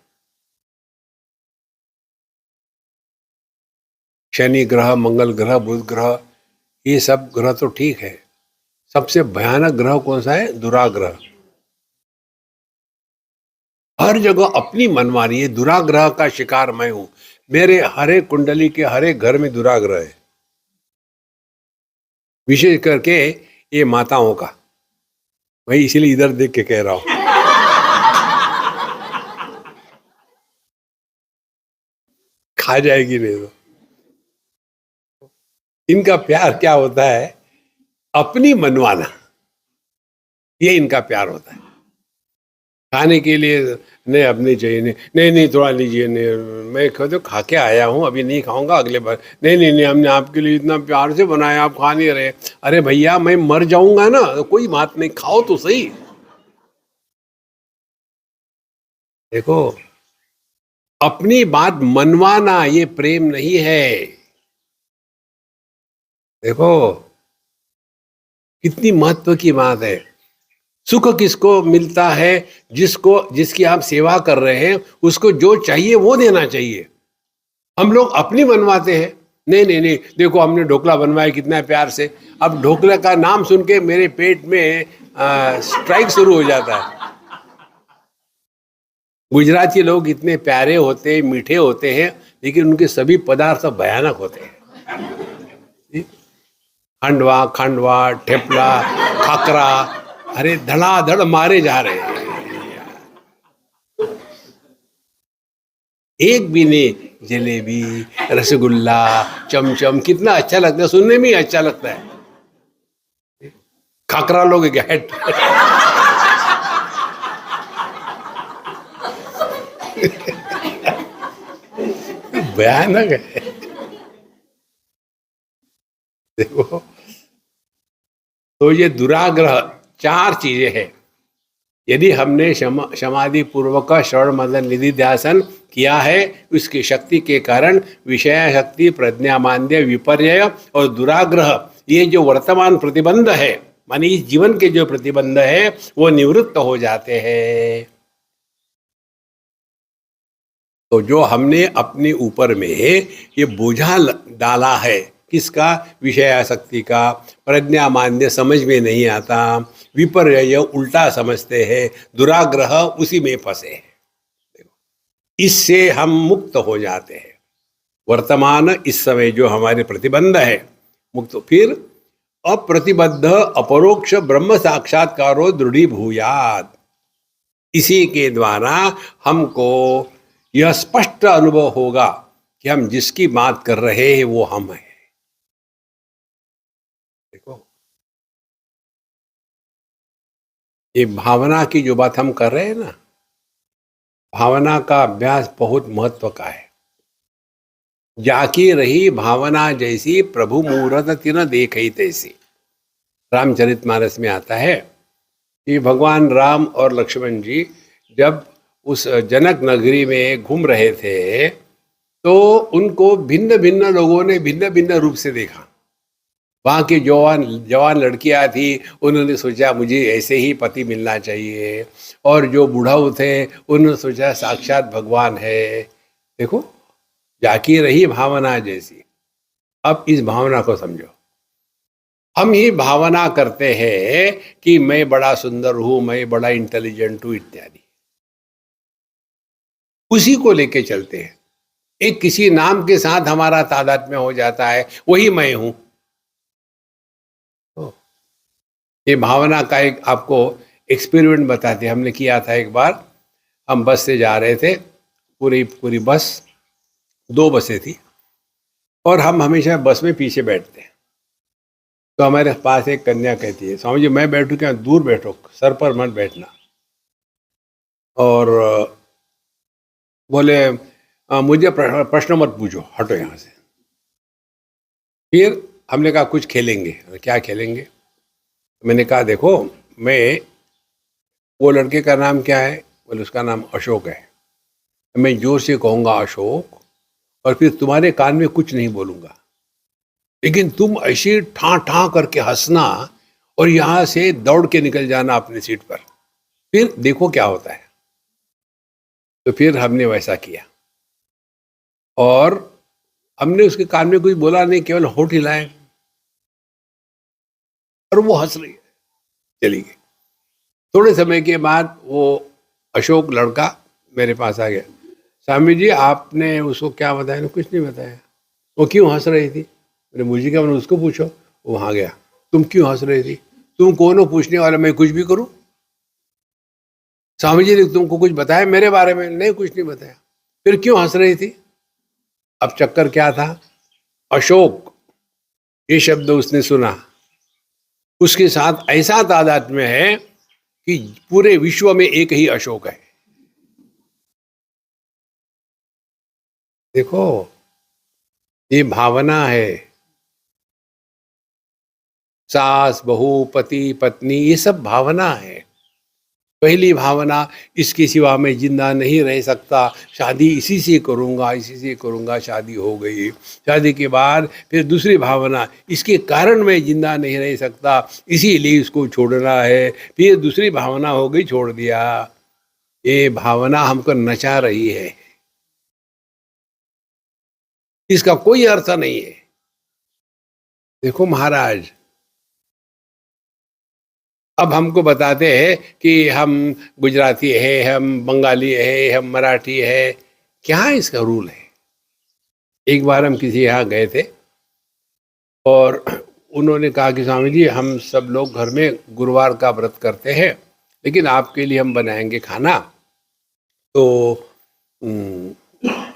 शनि ग्रह, मंगल ग्रह, बुध ग्रह, ये सब ग्रह तो ठीक है। सबसे भयानक ग्रह कौन सा है? दुराग्रह। हर जगह अपनी मनमानी है। दुराग्रह का शिकार मैं हूं। मेरे हरे कुंडली के हरे घर में दुराग्रह है, विशेष करके ये माताओं का। मैं इसीलिए इधर देख के कह रहा हूं। खा जाएगी नहीं तो। इनका प्यार क्या होता है? अपनी मनवाना, ये इनका प्यार होता है। खाने के लिए नहीं, अब नहीं चाहिए, नहीं नहीं नहीं थोड़ा लीजिए, नहीं मैं खुद खा के आया हूँ, अभी नहीं खाऊंगा, अगले बार। नहीं नहीं नहीं, हमने आपके लिए इतना प्यार से बनाया, आप खा नहीं रहे। अरे भैया मैं मर जाऊंगा ना, तो कोई बात नहीं, खाओ तो सही। देखो, अपनी बात मनवाना ये प्रेम नहीं है। देखो कितनी महत्व की बात है। सुख किसको मिलता है? जिसकी आप सेवा कर रहे हैं, उसको जो चाहिए वो देना चाहिए। हम लोग अपनी बनवाते हैं। नहीं नहीं नहीं, देखो हमने ढोकला बनवाया कितना प्यार से, अब ढोकले का नाम सुन के मेरे पेट में स्ट्राइक शुरू हो जाता है। गुजराती लोग इतने प्यारे होते, मीठे होते हैं, लेकिन उनके सभी पदार्थ भयानक होते हैं। हंडवा, खांडवा, ठेपला, खाकरा, अरे धड़ाधड़ मारे जा रहे हैं। एक भी नहीं। जलेबी, रसगुल्ला, चमचम, कितना अच्छा लगता है, सुनने में ही अच्छा लगता है। खाकरा लोग गैट। भयानक है। देखो, तो ये दुराग्रह चार चीजें हैं। यदि हमने समाधि पूर्वक श्रवण मंथन निधि ध्यासन किया है, उसकी शक्ति के कारण विषय शक्ति, प्रज्ञा मांद्य, विपर्य और दुराग्रह, ये जो वर्तमान प्रतिबंध है, मानी इस जीवन के जो प्रतिबंध है, वो निवृत्त हो जाते हैं। तो जो हमने अपने ऊपर में ये बोझा डाला है, किसका? विषय आसक्ति का, प्रज्ञा मान्य समझ में नहीं आता, विपर्य उल्टा समझते हैं, दुराग्रह उसी में फंसे हैं। इससे हम मुक्त हो जाते हैं। वर्तमान इस समय जो हमारे प्रतिबंध है, मुक्त। फिर अप्रतिबद्ध अपरोक्ष ब्रह्म साक्षात्कारो दृढ़ीभूयात्, इसी के द्वारा हमको यह स्पष्ट अनुभव होगा कि हम जिसकी बात कर रहे हैं वो हम हैं। देखो, ये भावना की जो बात हम कर रहे हैं ना, भावना का अभ्यास बहुत महत्व का है। जाकी रही भावना जैसी, प्रभु मूरत तिन देखई तैसी, रामचरितमानस में आता है कि भगवान राम और लक्ष्मण जी जब उस जनक नगरी में घूम रहे थे, तो उनको भिन्न भिन्न लोगों ने भिन्न भिन्न रूप से देखा। वहाँ की जवान जवान लड़कियाँ थी, उन्होंने सोचा मुझे ऐसे ही पति मिलना चाहिए, और जो बूढ़ाऊ थे उन्होंने सोचा साक्षात भगवान है। देखो, जाकी रही भावना जैसी। अब इस भावना को समझो। हम ही भावना करते हैं कि मैं बड़ा सुंदर हूँ, मैं बड़ा इंटेलिजेंट हूँ इत्यादि, उसी को लेके चलते हैं। एक किसी नाम के साथ हमारा तादात्म्य हो जाता है, वही मैं हूं। ये भावना का एक आपको एक्सपेरिमेंट बताते, हमने किया था एक बार। हम बस से जा रहे थे, पूरी पूरी बस, दो बसें थी, और हम हमेशा बस में पीछे बैठते हैं। तो हमारे पास एक कन्या कहती है, स्वामी जी मैं बैठूं क्या, दूर बैठो, सर पर मत बैठना। और बोले मुझे प्रश्न मत पूछो, हटो यहाँ से। फिर हमने कहा कुछ खेलेंगे। क्या खेलेंगे? मैंने कहा देखो, मैं, वो लड़के का नाम क्या है? बोले उसका नाम अशोक है। मैं जोर से कहूंगा अशोक, और फिर तुम्हारे कान में कुछ नहीं बोलूंगा, लेकिन तुम ऐसे ठा ठा करके हंसना और यहां से दौड़ के निकल जाना अपनी सीट पर, फिर देखो क्या होता है। तो फिर हमने वैसा किया, और हमने उसके कान में कुछ बोला नहीं, केवल होठ हिलाए, और वो हंस रही है, चली गई। थोड़े समय के बाद वो अशोक लड़का मेरे पास आ गया, स्वामी जी आपने उसको क्या बताया? ना कुछ नहीं बताया। वो क्यों हंस रही थी? मेरे मुझे क्या, मैंने उसको पूछो। वो वहां गया, तुम क्यों हंस रही थी? तुम कौन हो पूछने वाला, मैं कुछ भी करूं? स्वामी जी ने तुमको कुछ बताया मेरे बारे में? नहीं, कुछ नहीं बताया। फिर क्यों हंस रही थी? अब चक्कर क्या था? अशोक, ये शब्द उसने सुना, उसके साथ ऐसा तादाद में है कि पूरे विश्व में एक ही अशोक है। देखो, ये भावना है। सास बहू पति पत्नी, ये सब भावना है। पहली भावना, इसके सिवा मैं जिंदा नहीं रह सकता, शादी इसी से करूंगा, इसी से करूंगा, शादी हो गई। शादी के बाद फिर दूसरी भावना, इसके कारण मैं जिंदा नहीं रह सकता, इसीलिए इसको छोड़ना है। फिर दूसरी भावना हो गई, छोड़ दिया। ये भावना हमको नचा रही है, इसका कोई अर्थ नहीं है। देखो महाराज, अब हमको बताते हैं कि हम गुजराती है, हम बंगाली है, हम मराठी है। क्या इसका रूल है? एक बार हम किसी यहाँ गए थे, और उन्होंने कहा कि स्वामी जी हम सब लोग घर में गुरुवार का व्रत करते हैं, लेकिन आपके लिए हम बनाएंगे खाना, तो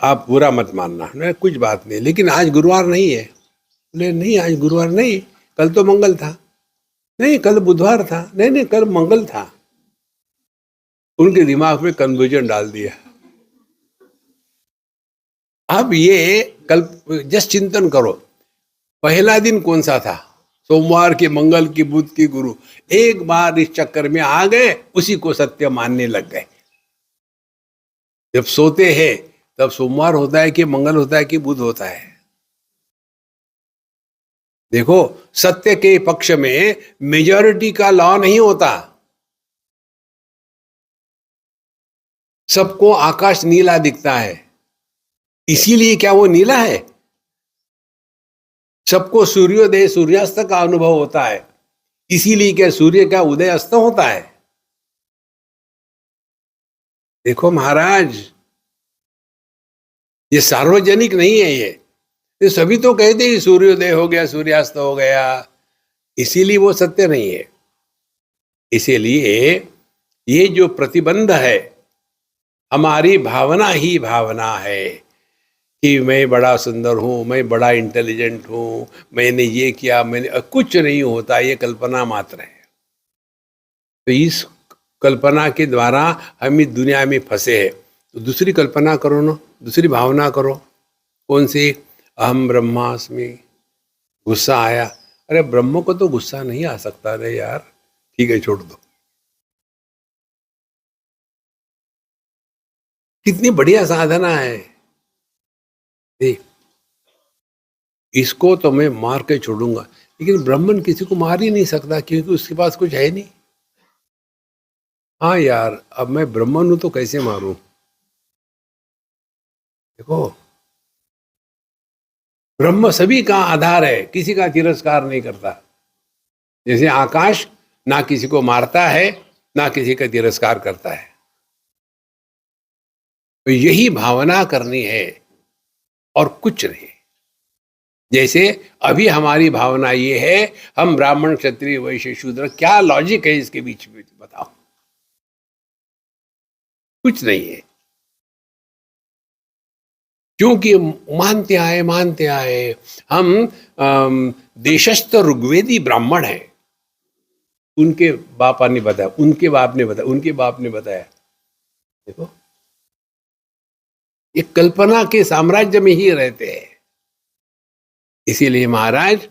आप बुरा मत मानना। नहीं, कुछ बात नहीं, लेकिन आज गुरुवार नहीं है। बोले नहीं, आज गुरुवार नहीं, कल तो मंगल था। नहीं, कल बुधवार था। नहीं नहीं, कल मंगल था। उनके दिमाग में कन्फ्यूजन डाल दिया। अब ये कल जस्ट चिंतन करो, पहला दिन कौन सा था? सोमवार की, मंगल की, बुध की, गुरु। एक बार इस चक्कर में आ गए, उसी को सत्य मानने लग गए। जब सोते हैं तब सोमवार होता है कि मंगल होता है कि बुध होता है? देखो, सत्य के पक्ष में मेजॉरिटी का लॉ नहीं होता। सबको आकाश नीला दिखता है, इसीलिए क्या वो नीला है? सबको सूर्योदय सूर्यास्त का अनुभव होता है, इसीलिए क्या सूर्य का उदय अस्त होता है? देखो महाराज, ये सार्वजनिक नहीं है। ये सभी तो कहते हैं सूर्योदय हो गया, सूर्यास्त हो गया, इसीलिए वो सत्य नहीं है। इसीलिए ये जो प्रतिबंध है, हमारी भावना ही भावना है कि मैं बड़ा सुंदर हूँ, मैं बड़ा इंटेलिजेंट हूँ, मैंने ये किया, मैंने, कुछ नहीं होता, ये कल्पना मात्र है। तो इस कल्पना के द्वारा हम इस दुनिया में फंसे हैं। तो दूसरी कल्पना करो ना, दूसरी भावना करो। कौन सी? अहम ब्रह्मास्मि। गुस्सा आया, अरे ब्रह्म को तो गुस्सा नहीं आ सकता रे यार, ठीक है छोड़ दो। कितनी बढ़िया साधना है। देख, इसको तो मैं मार के छोड़ूंगा, लेकिन ब्राह्मण किसी को मार ही नहीं सकता क्योंकि उसके पास कुछ है नहीं। हाँ यार, अब मैं ब्राह्मण हूं तो कैसे मारूं? देखो, ब्रह्म सभी का आधार है, किसी का तिरस्कार नहीं करता। जैसे आकाश ना किसी को मारता है, ना किसी का तिरस्कार करता है। तो यही भावना करनी है और कुछ नहीं। जैसे अभी हमारी भावना ये है, हम ब्राह्मण क्षत्रिय वैश्य शूद्र, क्या लॉजिक है इसके बीच में बताओ? कुछ नहीं है। क्योंकि मानते आए हम देशस्थ ऋग्वेदी ब्राह्मण हैं। उनके बापा ने बताया, उनके बाप ने बताया, उनके बाप ने बताया। देखो, ये कल्पना के साम्राज्य में ही रहते हैं। इसीलिए महाराज,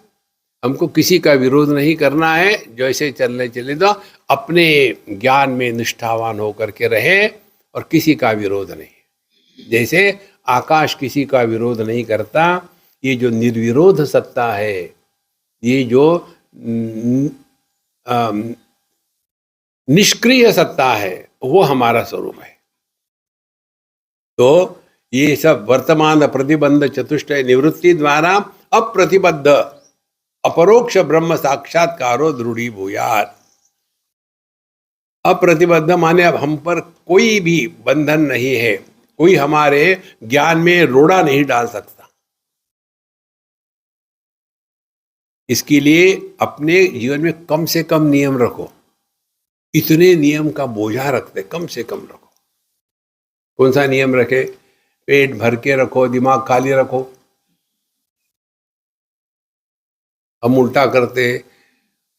हमको किसी का विरोध नहीं करना है, जैसे चलने चले दो, अपने ज्ञान में निष्ठावान होकर के रहे और किसी का विरोध नहीं। जैसे आकाश किसी का विरोध नहीं करता, ये जो निर्विरोध सत्ता है, ये जो निष्क्रिय सत्ता है, वो हमारा स्वरूप है। तो ये सब वर्तमान प्रतिबंध चतुष्टय निवृत्ति द्वारा अप्रतिबद्ध अपरोक्ष ब्रह्म साक्षात्कारो दृढ़ी भूयात्। अप्रतिबद्ध माने अब हम पर कोई भी बंधन नहीं है, कोई हमारे ज्ञान में रोड़ा नहीं डाल सकता। इसके लिए अपने जीवन में कम से कम नियम रखो। इतने नियम का बोझा रखते, कम से कम रखो। कौन सा नियम रखे? पेट भर के रखो, दिमाग खाली रखो। हम उल्टा करते,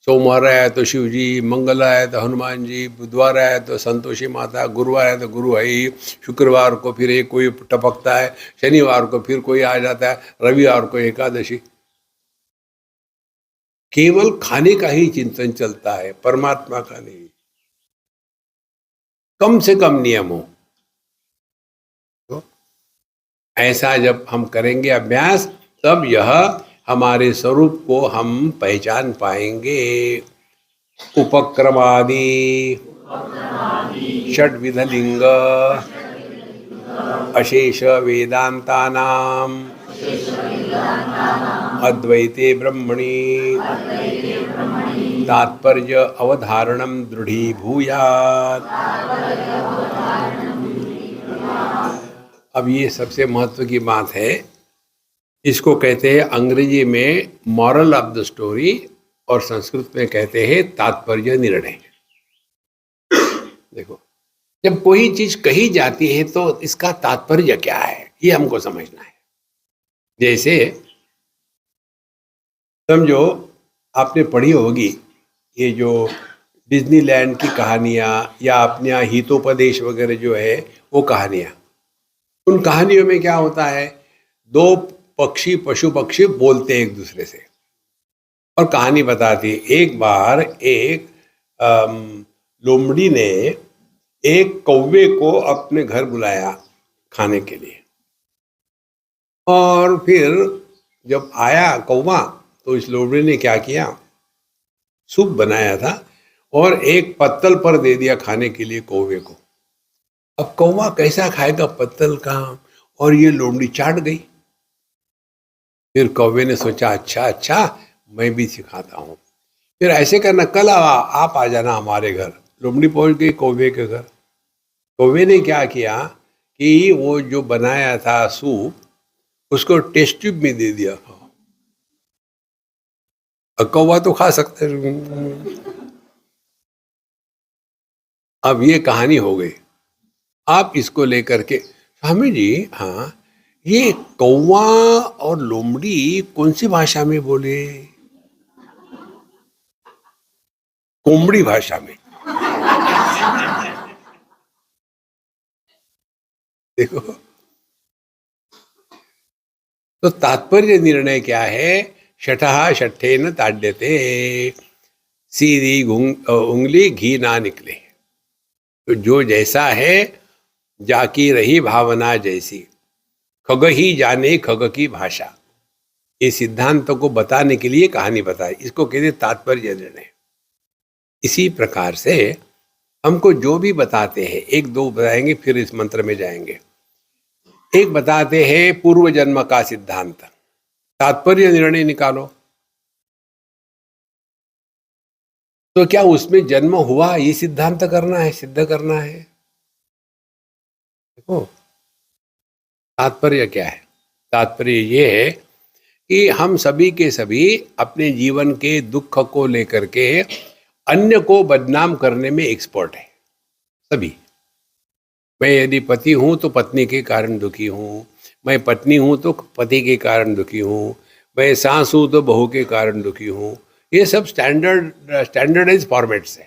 सोमवार आया तो शिव जी, मंगल आया तो हनुमान जी, बुधवार आया तो संतोषी माता, गुरुवार आया तो गुरु है, शुक्रवार को फिर एक कोई टपकता है, शनिवार को फिर कोई आ जाता है, रविवार को एकादशी। केवल खाने का ही चिंतन चलता है, परमात्मा का नहीं। कम से कम नियम हो। तो ऐसा जब हम करेंगे अभ्यास, तब यह हमारे स्वरूप को हम पहचान पाएंगे। उपक्रमादि षड्विध लिंग अशेष वेदांतानाम अद्वैते ब्रह्मणि तात्पर्य अवधारणम दृढ़ीभूयात्। अब ये सबसे महत्व की बात है। इसको कहते हैं अंग्रेजी में मॉरल ऑफ द स्टोरी, और संस्कृत में कहते हैं तात्पर्य निर्णय। देखो, जब कोई चीज कही जाती है तो इसका तात्पर्य क्या है, ये हमको समझना है। जैसे समझो, आपने पढ़ी होगी ये जो डिज्नीलैंड की कहानियाँ या अपने यहाँ हितोपदेश वगैरह जो है वो कहानियाँ, उन कहानियों में क्या होता है, दो पशु पक्षी बोलते एक दूसरे से और कहानी बताती है। एक बार एक लोमड़ी ने एक कौवे को अपने घर बुलाया खाने के लिए, और फिर जब आया कौवा तो इस लोमड़ी ने क्या किया, सूप बनाया था और एक पत्तल पर दे दिया खाने के लिए कौवे को। अब कौवा कैसा खाएगा पत्तल का, और ये लोमड़ी चाट गई। फिर कौवे ने सोचा, अच्छा मैं भी सिखाता हूँ, फिर ऐसे करना, कल आप आ जाना हमारे घर। लोमड़ी पहुंच गई कौवे के घर। कौवे ने क्या किया कि वो जो बनाया था सूप, उसको टेस्ट ट्यूब में दे दिया। कौवा तो खा सकते हैं। अब ये कहानी हो गई। आप इसको लेकर के, स्वामी जी, हाँ, ये कौवा और लोमड़ी कौन सी भाषा में बोले? कोमड़ी भाषा में। देखो, तो तात्पर्य निर्णय क्या है? शठहा शठे न ताड्यते, सीधी उंगली घी ना निकले। तो जो जैसा है जाकी रही भावना जैसी, खग ही जाने खग की भाषा। ये सिद्धांतों को बताने के लिए कहानी बताई, इसको कहते तात्पर्य निर्णय। इसी प्रकार से हमको जो भी बताते हैं, एक दो बताएंगे फिर इस मंत्र में जाएंगे। एक बताते हैं पूर्व जन्म का सिद्धांत, तात्पर्य निर्णय निकालो। तो क्या उसमें जन्म हुआ, ये सिद्धांत करना है, सिद्ध करना है? देखो, तात्पर्य क्या है? तात्पर्य ये है कि हम सभी के सभी अपने जीवन के दुख को लेकर के अन्य को बदनाम करने में एक्सपर्ट है, सभी। मैं यदि पति हूं तो पत्नी के कारण दुखी हूं, मैं पत्नी हूं तो पति के कारण दुखी हूं, मैं सास हूं तो बहू के कारण दुखी हूं। ये सब स्टैंडर्डाइज फॉर्मेट्स है।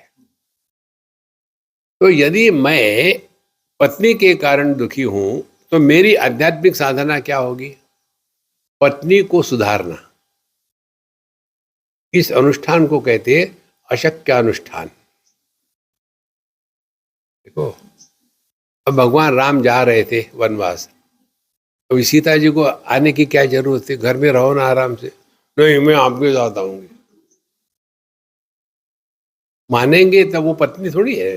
तो यदि मैं पत्नी के कारण दुखी हूं तो मेरी आध्यात्मिक साधना क्या होगी? पत्नी को सुधारना। इस अनुष्ठान को कहते हैं अशक्य अनुष्ठान। देखो, अब भगवान राम जा रहे थे वनवास, अभी सीता जी को आने की क्या जरूरत थी? घर में रहो ना आराम से। नहीं, मैं आपके साथ आऊंगी। मानेंगे तब, वो पत्नी थोड़ी है।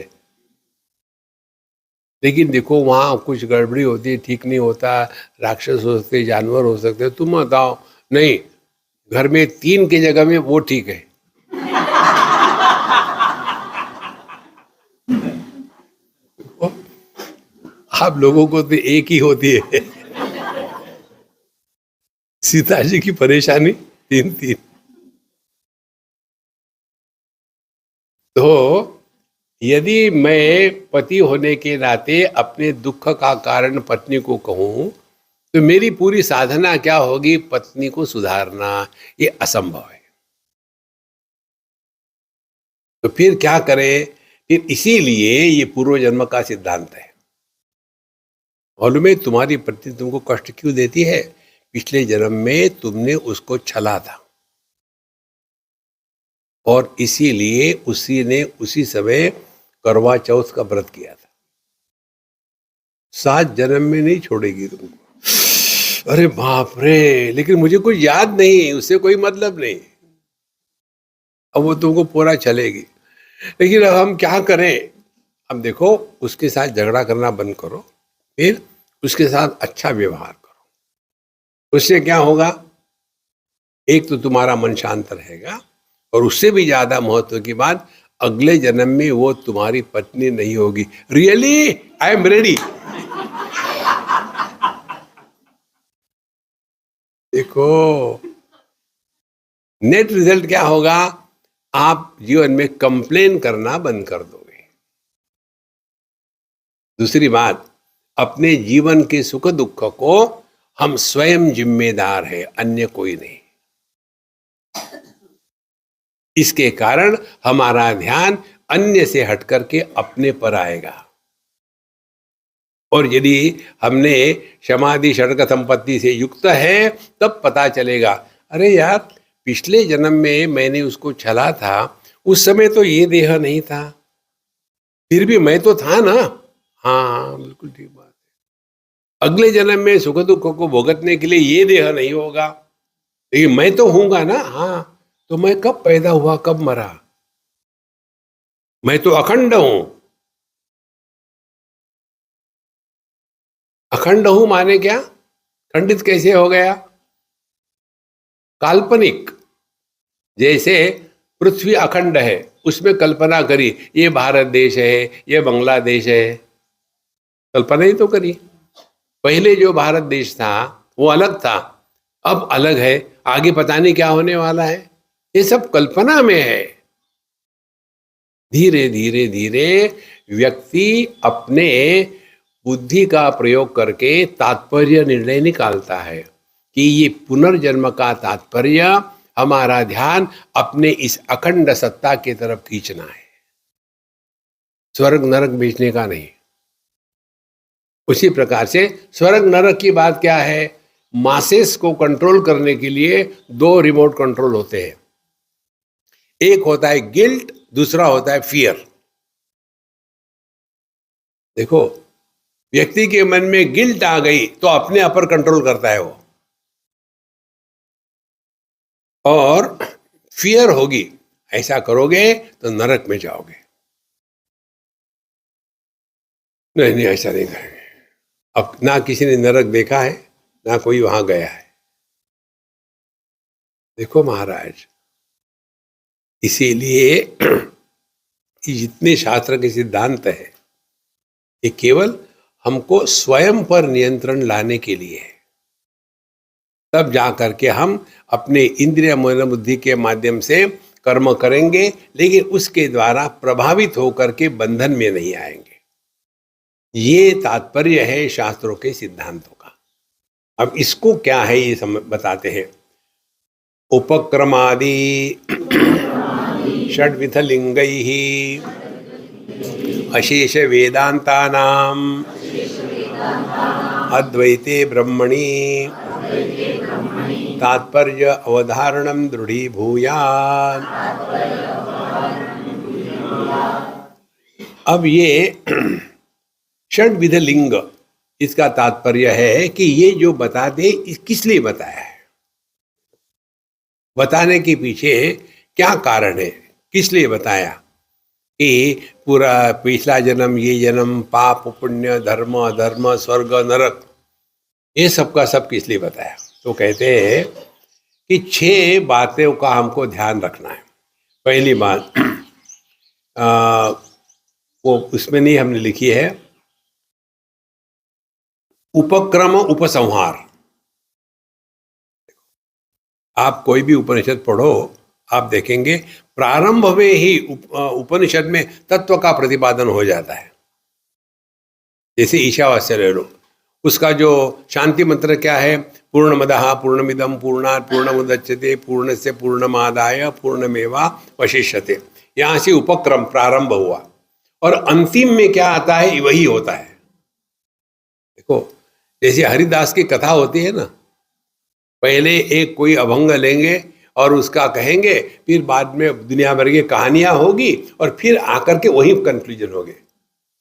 लेकिन देखो, वहां कुछ गड़बड़ी होती है, ठीक नहीं होता, राक्षस हो सकते, जानवर हो सकते, तुम बताओ। नहीं, घर में 3 की जगह में वो ठीक है। आप लोगों को तो एक ही होती है। सीता जी की परेशानी 3-3। तो यदि मैं पति होने के नाते अपने दुख का कारण पत्नी को कहूं तो मेरी पूरी साधना क्या होगी? पत्नी को सुधारना। ये असंभव है। तो फिर क्या करें? फिर इसीलिए ये पूर्व जन्म का सिद्धांत है। मालूम है तुम्हारी पत्नी तुमको कष्ट क्यों देती है? पिछले जन्म में तुमने उसको छला था, और इसीलिए उसी ने उसी समय करवा चौथ का व्रत किया था। 7 जन्म में नहीं छोड़ेगी तुमको। अरे बाप रे! लेकिन मुझे कुछ याद नहीं, उससे कोई मतलब नहीं। अब वो तुमको पूरा चलेगी। लेकिन अब हम क्या करें? अब देखो, उसके साथ झगड़ा करना बंद करो, फिर उसके साथ अच्छा व्यवहार करो। उससे क्या होगा? एक तो तुम्हारा मन शांत रहेगा, और उससे भी ज्यादा महत्व की बात, अगले जन्म में वो तुम्हारी पत्नी नहीं होगी। Really, I am ready. देखो, नेट रिजल्ट क्या होगा? आप जीवन में कंप्लेन करना बंद कर दोगे। दूसरी बात, अपने जीवन के सुख दुख को हम स्वयं जिम्मेदार है, अन्य कोई नहीं। इसके कारण हमारा ध्यान अन्य से हट करके अपने पर आएगा। और यदि हमने समाधि षडक संपत्ति से युक्त है, तब पता चलेगा, अरे यार, पिछले जन्म में मैंने उसको छला था, उस समय तो ये देह नहीं था, फिर भी मैं तो था ना। हाँ, बिल्कुल ठीक बात है। अगले जन्म में सुख दुख को भुगतने के लिए ये देह नहीं होगा, लेकिन मैं तो हूंगा ना। हाँ, तो मैं कब पैदा हुआ, कब मरा? मैं तो अखंड हूं। अखंड हूं माने क्या? खंडित कैसे हो गया? काल्पनिक। जैसे पृथ्वी अखंड है, उसमें कल्पना करी, ये भारत देश है, ये बांग्लादेश है, कल्पना ही तो करी। पहले जो भारत देश था वो अलग था, अब अलग है, आगे पता नहीं क्या होने वाला है। ये सब कल्पना में है। धीरे धीरे धीरे व्यक्ति अपने बुद्धि का प्रयोग करके तात्पर्य निर्णय निकालता है कि ये पुनर्जन्म का तात्पर्य हमारा ध्यान अपने इस अखंड सत्ता की तरफ खींचना है, स्वर्ग नरक बेचने का नहीं। उसी प्रकार से स्वर्ग नरक की बात क्या है? मासेस को कंट्रोल करने के लिए 2 रिमोट कंट्रोल होते हैं। एक होता है गिल्ट, दूसरा होता है फियर। देखो, व्यक्ति के मन में गिल्ट आ गई तो अपने अपर कंट्रोल करता है वो, और फियर होगी, ऐसा करोगे तो नरक में जाओगे। नहीं नहीं, ऐसा नहीं करेंगे। अब ना किसी ने नरक देखा है, ना कोई वहां गया है। देखो महाराज, इसीलिए ये जितने शास्त्र के सिद्धांत है, ये केवल हमको स्वयं पर नियंत्रण लाने के लिए है। तब जाकर के हम अपने इंद्रिय मन बुद्धि के माध्यम से कर्म करेंगे, लेकिन उसके द्वारा प्रभावित होकर के बंधन में नहीं आएंगे। ये तात्पर्य है शास्त्रों के सिद्धांतों का। अब इसको क्या है ये बताते हैं। उपक्रमादि षड्विध लिंगैः अशेष वेदांतानाम् अद्वैते ब्रह्मणि तात्पर्य अवधारणं दृढ़ीभूयात्। अब ये षड्विध लिंग, इसका तात्पर्य है कि ये जो बता दे किस लिए बताया है, बताने के पीछे क्या कारण है, किस लिए बताया कि पूरा पिछला जन्म, ये जन्म, पाप पुण्य, धर्म अधर्म, स्वर्ग नरक, ये सब का सब किस लिए बताया। तो कहते हैं कि 6 बातों का हमको ध्यान रखना है। पहली बात वो उसमें नहीं हमने लिखी है, उपक्रम उपसंहार। आप कोई भी उपनिषद पढ़ो, आप देखेंगे प्रारंभ में ही उपनिषद में तत्व का प्रतिपादन हो जाता है। जैसे ईशावास्य ले लो, उसका जो शांति मंत्र क्या है, पूर्णमदः पूर्णमिदं पूर्णात् पूर्णमुदच्यते पूर्णस्य पूर्णमादाय पूर्णमेवावशिष्यते। यहाँ से उपक्रम प्रारंभ हुआ और अंतिम में क्या आता है वही होता है। देखो जैसे हरिदास की कथा होती है ना, पहले एक कोई अभंग लेंगे और उसका कहेंगे, फिर बाद में दुनिया भर की कहानियां होगी और फिर आकर के वही कंक्लूजन होंगे।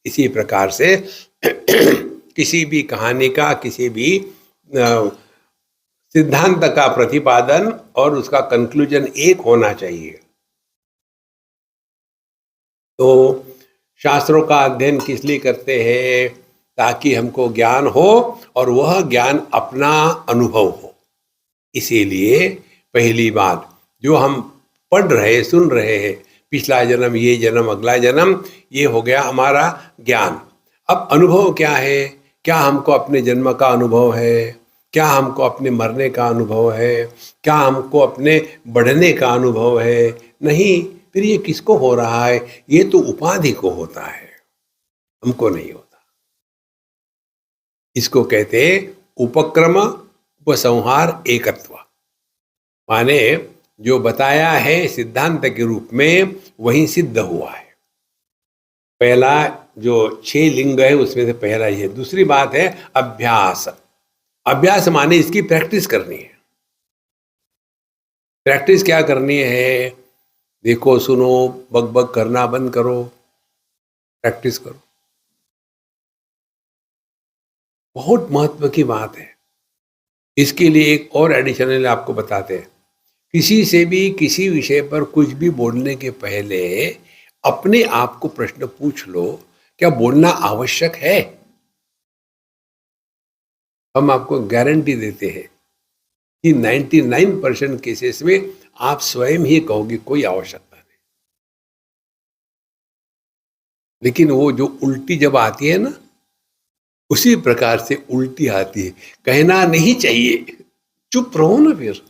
इसी प्रकार से किसी भी कहानी का, किसी भी सिद्धांत का प्रतिपादन और उसका कंक्लूजन एक होना चाहिए। तो शास्त्रों का अध्ययन किस लिए करते हैं, ताकि हमको ज्ञान हो और वह ज्ञान अपना अनुभव हो। इसीलिए पहली बात जो हम पढ़ रहे, सुन रहे हैं, पिछला जन्म, ये जन्म, अगला जन्म, ये हो गया हमारा ज्ञान। अब अनुभव क्या है, क्या हमको अपने जन्म का अनुभव है, क्या हमको अपने मरने का अनुभव है, क्या हमको अपने बढ़ने का अनुभव है? नहीं। फिर ये किसको हो रहा है? ये तो उपाधि को होता है, हमको नहीं होता। इसको कहते उपक्रम उपसंहार एकत्व। माने जो बताया है सिद्धांत के रूप में वही सिद्ध हुआ है। पहला जो 6 लिंग है उसमें से पहला ही है। दूसरी बात है अभ्यास। अभ्यास माने इसकी प्रैक्टिस करनी है। प्रैक्टिस क्या करनी है? देखो, सुनो, बक बक करना बंद करो, प्रैक्टिस करो। बहुत महत्व की बात है। इसके लिए एक और एडिशनल आपको बताते हैं। किसी से भी किसी विषय पर कुछ भी बोलने के पहले अपने आप को प्रश्न पूछ लो, क्या बोलना आवश्यक है? हम आपको गारंटी देते हैं कि 99% केसेस में आप स्वयं ही कहोगे कोई आवश्यकता नहीं। लेकिन वो जो उल्टी जब आती है ना, उसी प्रकार से उल्टी आती है। कहना नहीं चाहिए, चुप रहो ना, फिर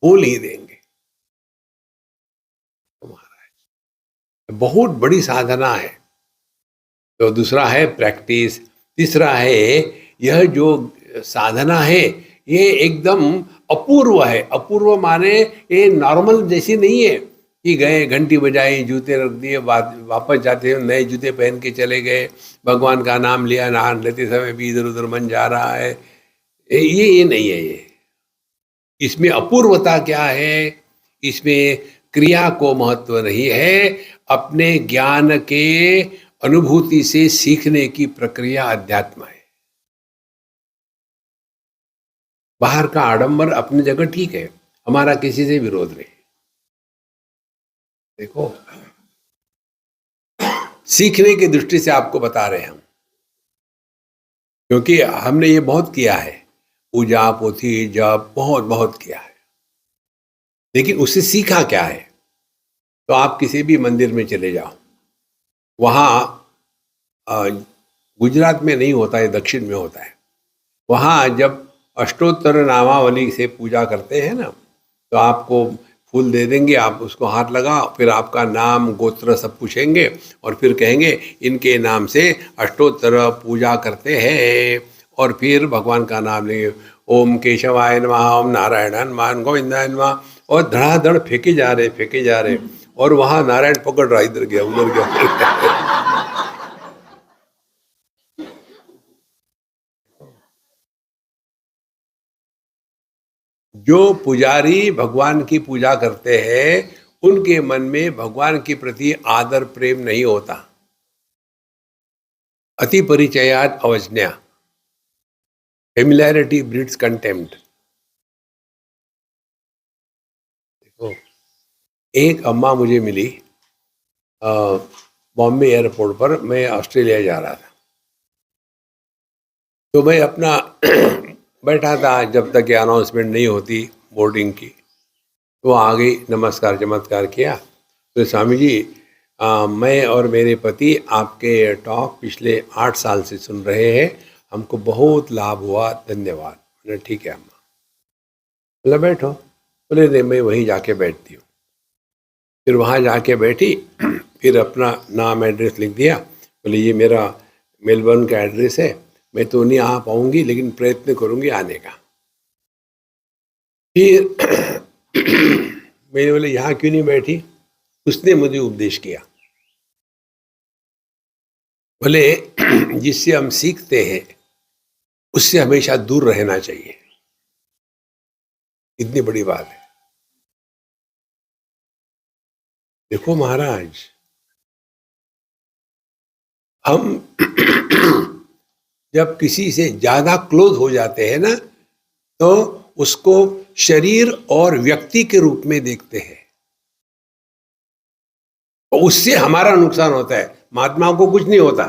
बोल ही देंगे। बहुत बड़ी साधना है। तो दूसरा है प्रैक्टिस। तीसरा है यह जो साधना है ये एकदम अपूर्व है। अपूर्व माने ये नॉर्मल जैसी नहीं है कि गए, घंटी बजाई, जूते रख दिए, वापस जाते हैं नए जूते पहन के चले गए, भगवान का नाम लिया, नहान लेते समय भी इधर उधर मन जा रहा है। ये नहीं है। ये इसमें अपूर्वता क्या है? इसमें क्रिया को महत्व नहीं है, अपने ज्ञान के अनुभूति से सीखने की प्रक्रिया अध्यात्म है। बाहर का आडंबर अपनी जगह ठीक है, हमारा किसी से विरोध नहीं। देखो, सीखने की दृष्टि से आपको बता रहे हैं हम, क्योंकि हमने ये बहुत किया है, पूजा पोथी जप बहुत बहुत किया है। लेकिन उससे सीखा क्या है? तो आप किसी भी मंदिर में चले जाओ, वहाँ गुजरात में नहीं होता है, दक्षिण में होता है। वहाँ जब अष्टोत्तर नामावली से पूजा करते हैं ना, तो आपको फूल दे देंगे, आप उसको हाथ लगाओ, फिर आपका नाम गोत्र सब पूछेंगे और फिर कहेंगे इनके नाम से अष्टोत्तर पूजा करते हैं। और फिर भगवान का नाम लेंगे, ओम केशवाय नमः, ओम नारायणाय नमः, गोविंदाय नमः, और धड़ाधड़ फेंके जा रहे, और वहां नारायण पकड़ रहा, इधर गया उधर गया। जो पुजारी भगवान की पूजा करते हैं उनके मन में भगवान के प्रति आदर प्रेम नहीं होता। अति परिचयात अवज्ञा, फेमिलैरिटी ब्रीड्स कंटेम्प्ट। देखो, एक अम्मा मुझे मिली बॉम्बे एयरपोर्ट पर, मैं ऑस्ट्रेलिया जा रहा था, तो मैं अपना बैठा था जब तक ये अनाउंसमेंट नहीं होती बोर्डिंग की। तो आ गई, नमस्कार चमत्कार किया, तो स्वामी जी मैं और मेरे पति आपके टॉक पिछले 8 साल से सुन रहे हैं, हमको बहुत लाभ हुआ, धन्यवाद। मैंने ठीक है अम्मा। बोला बैठो, बोले नहीं मैं वहीं जाके बैठती हूँ। फिर वहाँ जाके बैठी, फिर अपना नाम एड्रेस लिख दिया, बोले ये मेरा मेलबर्न का एड्रेस है, मैं तो नहीं आ पाऊँगी लेकिन प्रयत्न करूँगी आने का। फिर मैंने बोले यहाँ क्यों नहीं बैठी, उसने मुझे उपदेश किया, बोले जिससे हम सीखते हैं उससे हमेशा दूर रहना चाहिए। इतनी बड़ी बात है। देखो महाराज, हम जब किसी से ज्यादा क्लोज हो जाते हैं ना, तो उसको शरीर और व्यक्ति के रूप में देखते हैं, तो उससे हमारा नुकसान होता है। महात्माओं को कुछ नहीं होता,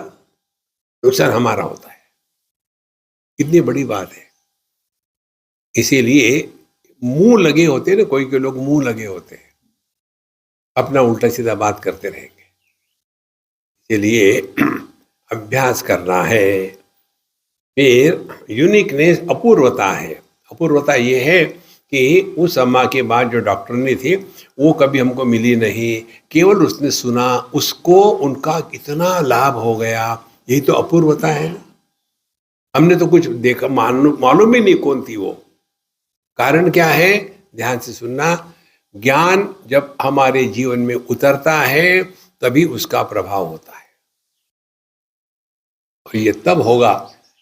नुकसान हमारा होता है। कितनी बड़ी बात है। इसीलिए मुंह लगे होते हैं ना, कोई के लोग मुंह लगे होते हैं, अपना उल्टा सीधा बात करते रहेंगे। इसलिए अभ्यास करना है। फिर यूनिकनेस, अपूर्वता है। अपूर्वता ये है कि उस अम्मा के बाद जो डॉक्टरनी थी वो कभी हमको मिली नहीं, केवल उसने सुना, उसको उनका कितना लाभ हो गया, यही तो अपूर्वता है ना। हमने तो कुछ देखा, मालूम ही नहीं कौन थी वो। कारण क्या है? ध्यान से सुनना। ज्ञान जब हमारे जीवन में उतरता है तभी उसका प्रभाव होता है, और ये तब होगा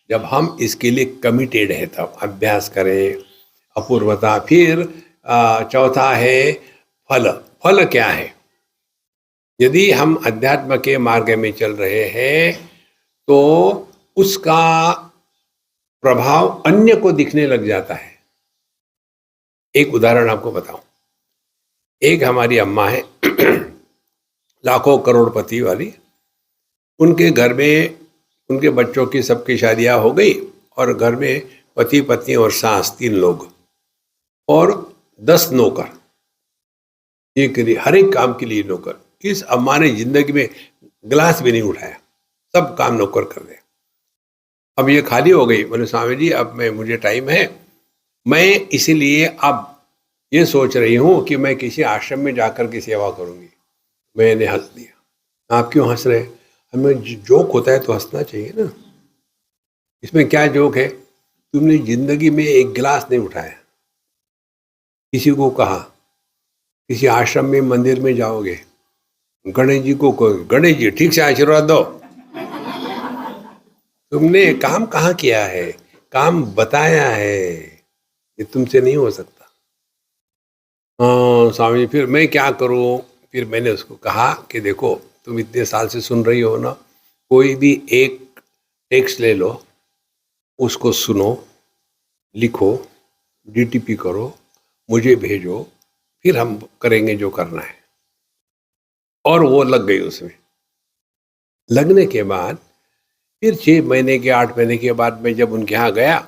जब हम इसके लिए कमिटेड है, तब अभ्यास करें। अपूर्वता। फिर चौथा है फल। फल क्या है? यदि हम अध्यात्म के मार्ग में चल रहे हैं तो उसका प्रभाव अन्य को दिखने लग जाता है। एक उदाहरण आपको बताऊं। एक हमारी अम्मा है लाखों करोड़पति वाली, उनके घर में उनके बच्चों की सबकी शादियां हो गई, और घर में पति पत्नी और सास 3 लोग और 10 नौकर, एक हर एक काम के लिए नौकर। इस अम्मा ने जिंदगी में गिलास भी नहीं उठाया, सब काम नौकर कर दे। अब ये खाली हो गई। बोले स्वामी जी अब मुझे टाइम है, मैं इसीलिए अब ये सोच रही हूँ कि मैं किसी आश्रम में जाकर के सेवा करूँगी। मैंने हंस दिया। आप क्यों हंस रहे? हमें जोक होता है तो हंसना चाहिए ना, इसमें क्या जोक है? तुमने जिंदगी में एक गिलास नहीं उठाया, किसी को कहा किसी आश्रम में मंदिर में जाओगे, गणेश जी को कहो गणेश जी ठीक से आशीर्वाद दो। तुमने काम कहाँ किया है? काम बताया है, ये तुमसे नहीं हो सकता। हाँ स्वामी फिर मैं क्या करूँ? फिर मैंने उसको कहा कि देखो तुम इतने साल से सुन रही हो ना, कोई भी एक टेक्स्ट ले लो, उसको सुनो, लिखो, डीटीपी करो, मुझे भेजो, फिर हम करेंगे जो करना है। और वो लग गई उसमें। लगने के बाद फिर 6 महीने के 8 महीने के बाद मैं जब उनके यहाँ गया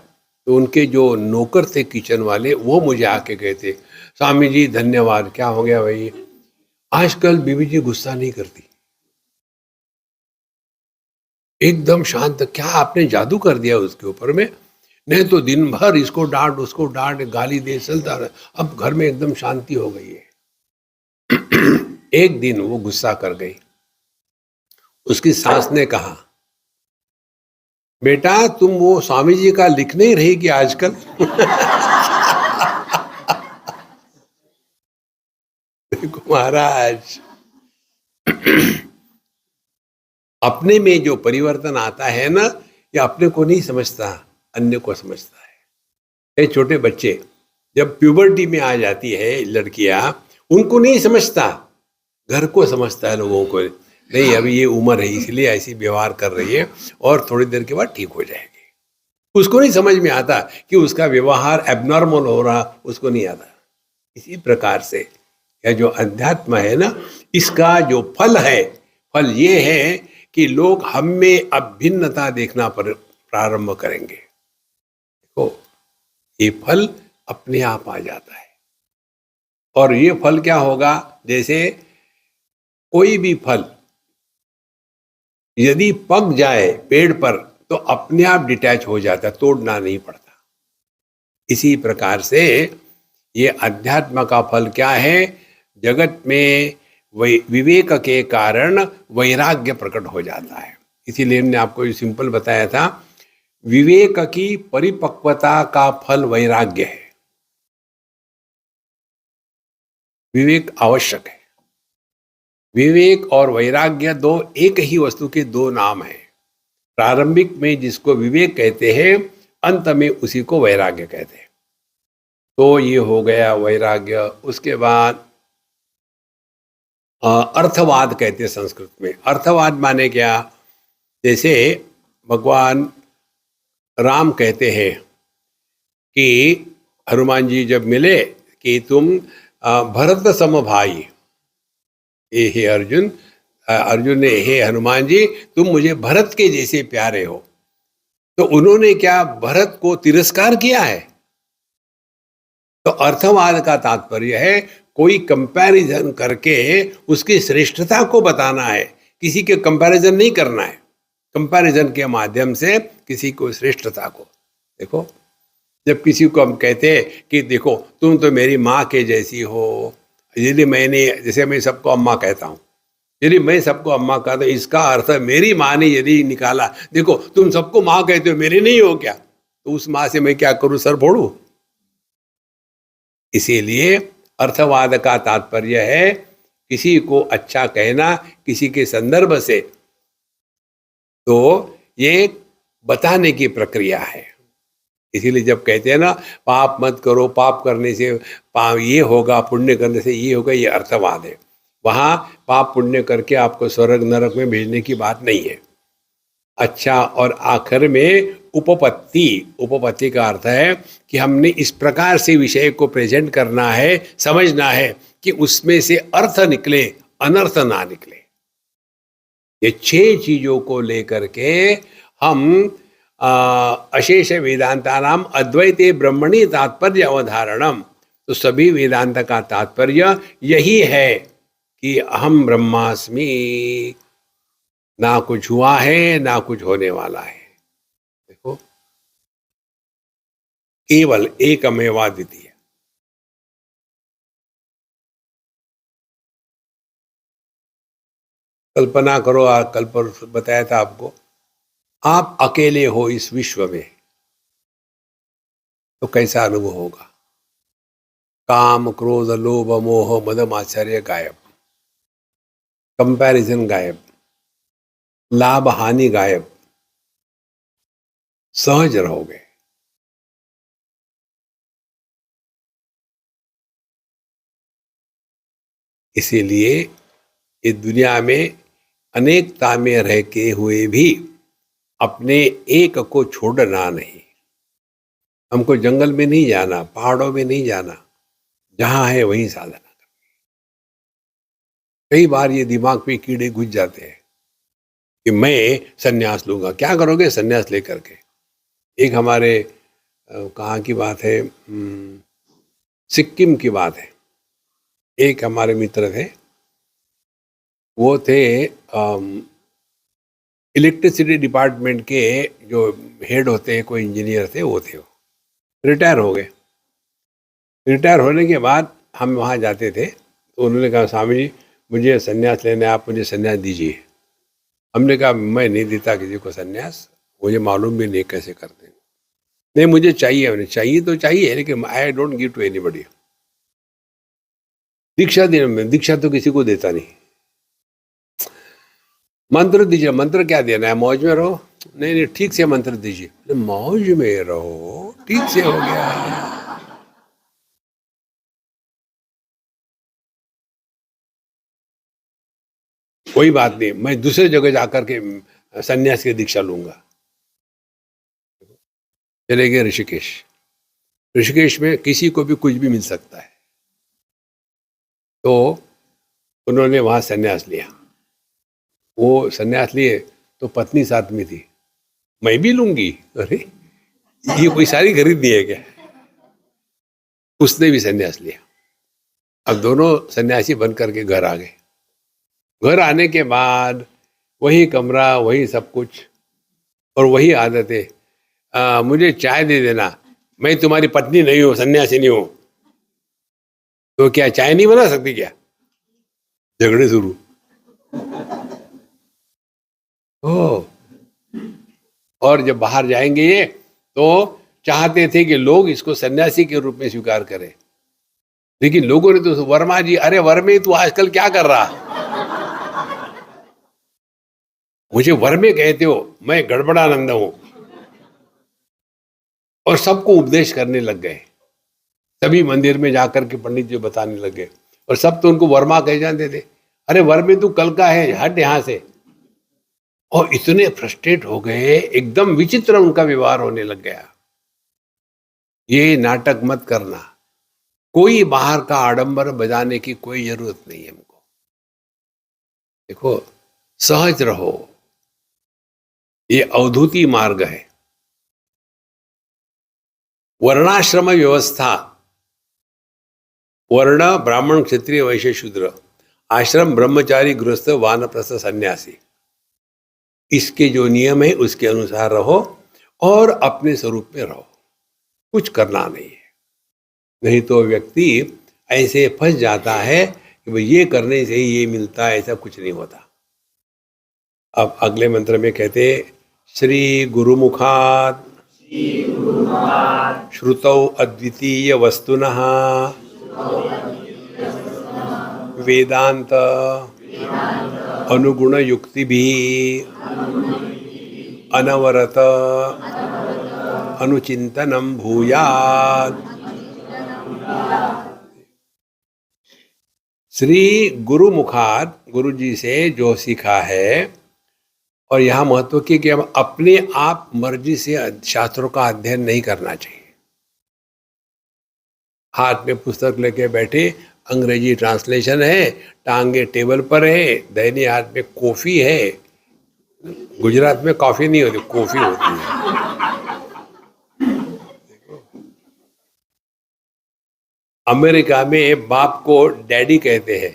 तो उनके जो नौकर थे किचन वाले, वो मुझे आके गए थे, स्वामी जी धन्यवाद। क्या हो गया भाई? आजकल बीवी जी गुस्सा नहीं करती, एकदम शांत। क्या आपने जादू कर दिया उसके ऊपर में? नहीं तो दिन भर इसको डांट उसको डांट गाली दे चलता रहा। अब घर में एकदम शांति हो गई है। एक दिन वो गुस्सा कर गई। उसकी सास ने कहा बेटा तुम वो स्वामी जी का लिख नहीं रही कि आजकल देखो महाराज, अपने में जो परिवर्तन आता है ना, ये अपने को नहीं समझता, अन्य को समझता है। ये छोटे बच्चे जब प्यूबर्टी में आ जाती है लड़कियां, उनको नहीं समझता, घर को समझता है, लोगों को। नहीं, अभी ये उम्र है इसलिए ऐसी व्यवहार कर रही है और थोड़ी देर के बाद ठीक हो जाएगी। उसको नहीं समझ में आता कि उसका व्यवहार एबनॉर्मल हो रहा, उसको नहीं आता। इसी प्रकार से यह जो अध्यात्म है ना, इसका जो फल है, फल ये है कि लोग हम में अब भिन्नता देखना प्रारंभ करेंगे। देखो, ये फल अपने आप आ जाता है। और ये फल क्या होगा, जैसे कोई भी फल यदि पक जाए पेड़ पर तो अपने आप डिटैच हो जाता है, तोड़ना नहीं पड़ता। इसी प्रकार से ये अध्यात्म का फल क्या है, जगत में विवेक के कारण वैराग्य प्रकट हो जाता है। इसीलिए हमने आपको सिंपल बताया था, विवेक की परिपक्वता का फल वैराग्य है। विवेक आवश्यक है। विवेक और वैराग्य दो एक ही वस्तु के दो नाम हैं। प्रारंभिक में जिसको विवेक कहते हैं, अंत में उसी को वैराग्य कहते हैं। तो ये हो गया वैराग्य। उसके बाद अर्थवाद कहते हैं संस्कृत में। अर्थवाद माने क्या, जैसे भगवान राम कहते हैं कि हनुमान जी जब मिले कि तुम भरत सम भाई, हे अर्जुन, अर्जुन ने हे हनुमान जी तुम मुझे भरत के जैसे प्यारे हो। तो उन्होंने क्या भरत को तिरस्कार किया है? तो अर्थवाद का तात्पर्य है कोई कंपैरिजन करके उसकी श्रेष्ठता को बताना है, किसी के कंपैरिजन नहीं करना है। कंपैरिजन के माध्यम से किसी को श्रेष्ठता को देखो। जब किसी को हम कहते हैं कि देखो तुम तो मेरी माँ के जैसी हो, यदि मैंने, जैसे मैं सबको अम्मा कहता हूँ, यदि मैं सबको अम्मा कहता हूँ, इसका अर्थ मेरी माँ ने यदि निकाला देखो तुम सबको माँ कहते हो, मेरी नहीं हो क्या, तो उस माँ से मैं क्या करूँ, सर फोड़ू? इसीलिए अर्थवाद का तात्पर्य है किसी को अच्छा कहना किसी के संदर्भ से, तो ये बताने की प्रक्रिया है। इसीलिए जब कहते हैं ना पाप मत करो, पाप करने से ये होगा, पुण्य करने से ये होगा, ये अर्थवाद है। वहाँ पाप पुण्य करके आपको स्वर्ग नरक में भेजने की बात नहीं है। अच्छा, और आखिर में उपपत्ति, उपपत्ति का अर्थ है कि हमने इस प्रकार से विषय को प्रेजेंट करना है, समझना है कि उसमें से अर्थ निकले, अनर्थ ना निकले। ये 6 चीजों को लेकर के हम अशेष वेदांता नाम अद्वैते ब्रह्मणि तात्पर्य अवधारणम, तो सभी वेदांत का तात्पर्य यही है कि अहम ब्रह्मास्मि, ना कुछ हुआ है ना कुछ होने वाला है। देखो, केवल एकमेवाद्वितीय। कल्पना करो, कल पर बताया था आपको, आप अकेले हो इस विश्व में तो कैसा अनुभव होगा? काम क्रोध लोभ मोह मद मात्सर्य गायब, कंपैरिजन गायब, लाभ हानि गायब, सहज रहोगे। इसीलिए इस दुनिया में अनेकता में रह के हुए भी अपने एक को छोड़ना नहीं। हमको जंगल में नहीं जाना, पहाड़ों में नहीं जाना, जहां है वहीं साधना करनी। कई बार ये दिमाग पे कीड़े घुस जाते हैं कि मैं सन्यास लूंगा। क्या करोगे सन्यास लेकर के? एक हमारे कहाँ की बात है, सिक्किम की बात है। एक हमारे मित्र थे, वो थे इलेक्ट्रिसिटी डिपार्टमेंट के जो हेड होते हैं, कोई इंजीनियर थे, वो थे, रिटायर हो गए। रिटायर होने के बाद हम वहाँ जाते थे तो उन्होंने कहा स्वामी जी मुझे सन्यास लेना है, आप मुझे सन्यास दीजिए। हमने कहा मैं नहीं देता किसी को सन्यास, मुझे मालूम भी नहीं कैसे करते हैं। नहीं, मुझे चाहिए, उन्हें चाहिए तो चाहिए, लेकिन I don't give to anybody. दीक्षा देने में, दीक्षा तो किसी को देता नहीं। मंत्र दीजिए, मंत्र क्या देना है, मौज में रहो। नहीं नहीं, ठीक से मंत्र दीजिए। मौज में रहो, ठीक से हो गया। कोई बात नहीं, मैं दूसरे जगह जाकर के सन्यास की दीक्षा लूंगा। चले गए ऋषिकेश। ऋषिकेश में किसी को भी कुछ भी मिल सकता है, तो उन्होंने वहां सन्यास लिया। वो सन्यास लिए तो पत्नी साथ में थी। मैं भी लूंगी, अरे ये कोई सारी खरीदनी है क्या? उसने भी सन्यास लिया। अब दोनों सन्यासी बन करके घर आ गए। घर आने के बाद वही कमरा, वही सब कुछ और वही आदतें। मुझे चाय दे देना, मैं तुम्हारी पत्नी नहीं हूं, सन्यासी नहीं हूं। तो क्या चाय नहीं बना सकती क्या? झगड़े शुरू। ओ, और जब बाहर जाएंगे ये, तो चाहते थे कि लोग इसको सन्यासी के रूप में स्वीकार करें, लेकिन लोगों ने तो, वर्मा जी, अरे वर्मे तू आजकल क्या कर रहा? मुझे वर्मे कहते हो, मैं गड़बड़ानंद हूं। और सबको उपदेश करने लग गए। सभी मंदिर में जाकर के पंडित जी बताने लगे, और सब तो उनको वर्मा कह जाते थे। अरे वर्मे तू कल का है, हट यहां से। और इतने फ्रस्ट्रेट हो गए, एकदम विचित्र उनका व्यवहार होने लग गया। ये नाटक मत करना, कोई बाहर का आडंबर बजाने की कोई जरूरत नहीं है हमको। देखो, सहज रहो, ये अवधूति मार्ग है। वर्णाश्रम व्यवस्था, वर्ण ब्राह्मण क्षत्रिय वैश्य शूद्र, आश्रम ब्रह्मचारी गृहस्थ वानप्रस्थ सन्यासी, इसके जो नियम है उसके अनुसार रहो और अपने स्वरूप में रहो, कुछ करना नहीं है। नहीं तो व्यक्ति ऐसे फंस जाता है कि भाई ये करने से ही ये मिलता है, ऐसा कुछ नहीं होता। अब अगले मंत्र में कहते, श्री गुरुमुखात् श्रुतौ अद्वितीय वस्तुनः वेदांत अनुगुण युक्ति भी अनवरत अनुचिंतनम भूयात्। श्री गुरु मुखात, गुरु जी से जो सीखा है। और यह महत्व की कि हम अपने आप मर्जी से शास्त्रों का अध्ययन नहीं करना चाहिए। हाथ में पुस्तक लेके बैठे, अंग्रेजी ट्रांसलेशन है, टांगे टेबल पर है, दैनिक हाथ में कॉफी है। गुजरात में कॉफी नहीं होती, कॉफी होती है। अमेरिका में बाप को डैडी कहते हैं,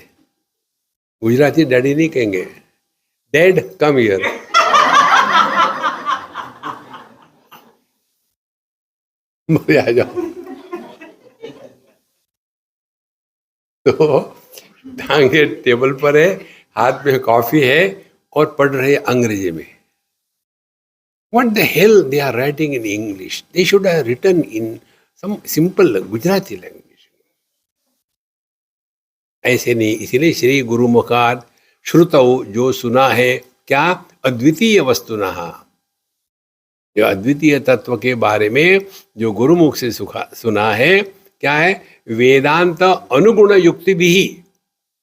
गुजराती डैडी नहीं कहेंगे, डैड कम हियर। मरे आ जाओ। तो टांगे टेबल पर है, हाथ में कॉफी है और पढ़ रहे अंग्रेजी में। What the hell they are writing in English? They should have written in some simple Gujarati language. ऐसे नहीं, इसीलिए श्री गुरु मुखात श्रुतौ, जो सुना है, क्या? अद्वितीय वस्तुनः, जो अद्वितीय तत्व के बारे में जो गुरुमुख से सुना है, क्या है? वेदांत अनुगुण युक्ति भी,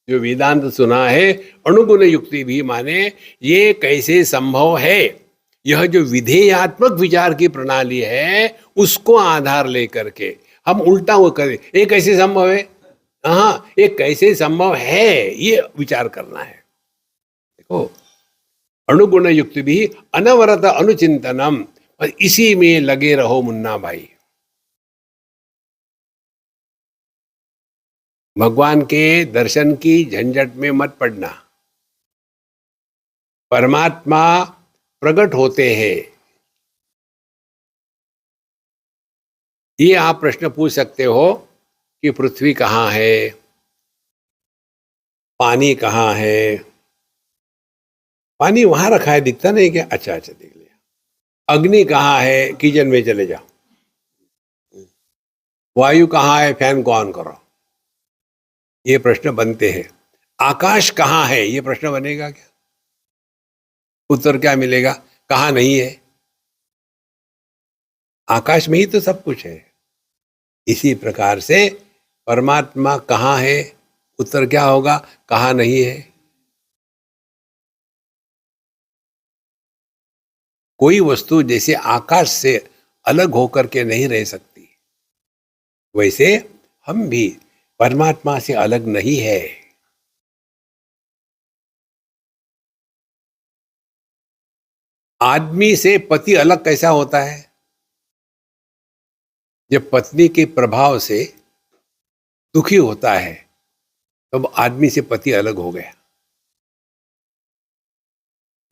जो वेदांत सुना है, अनुगुण युक्ति भी माने ये कैसे संभव है, यह जो विधेयात्मक विचार की प्रणाली है उसको आधार लेकर के हम उल्टा वो करें, ये कैसे संभव है, हाँ ये कैसे संभव है, ये विचार करना है। देखो, अनुगुण युक्ति भी अनवरत अनुचिंतनम, और इसी में लगे रहो मुन्ना भाई। भगवान के दर्शन की झंझट में मत पड़ना। परमात्मा प्रकट होते हैं, ये आप प्रश्न पूछ सकते हो कि पृथ्वी कहाँ है, पानी कहाँ है? पानी वहां रखा है, दिखता नहीं क्या? अच्छा अच्छा, देख लिया। अग्नि कहाँ है, किचन में चले जाओ। वायु कहाँ है, फैन को ऑन करो। ये प्रश्न बनते हैं। आकाश कहाँ है, ये प्रश्न बनेगा क्या? उत्तर क्या मिलेगा? कहाँ नहीं है। आकाश में ही तो सब कुछ है। इसी प्रकार से परमात्मा कहाँ है, उत्तर क्या होगा? कहाँ नहीं है। कोई वस्तु जैसे आकाश से अलग होकर के नहीं रह सकती, वैसे हम भी परमात्मा से अलग नहीं है। आदमी से पति अलग कैसा होता है? जब पत्नी के प्रभाव से दुखी होता है, तब आदमी से पति अलग हो गया।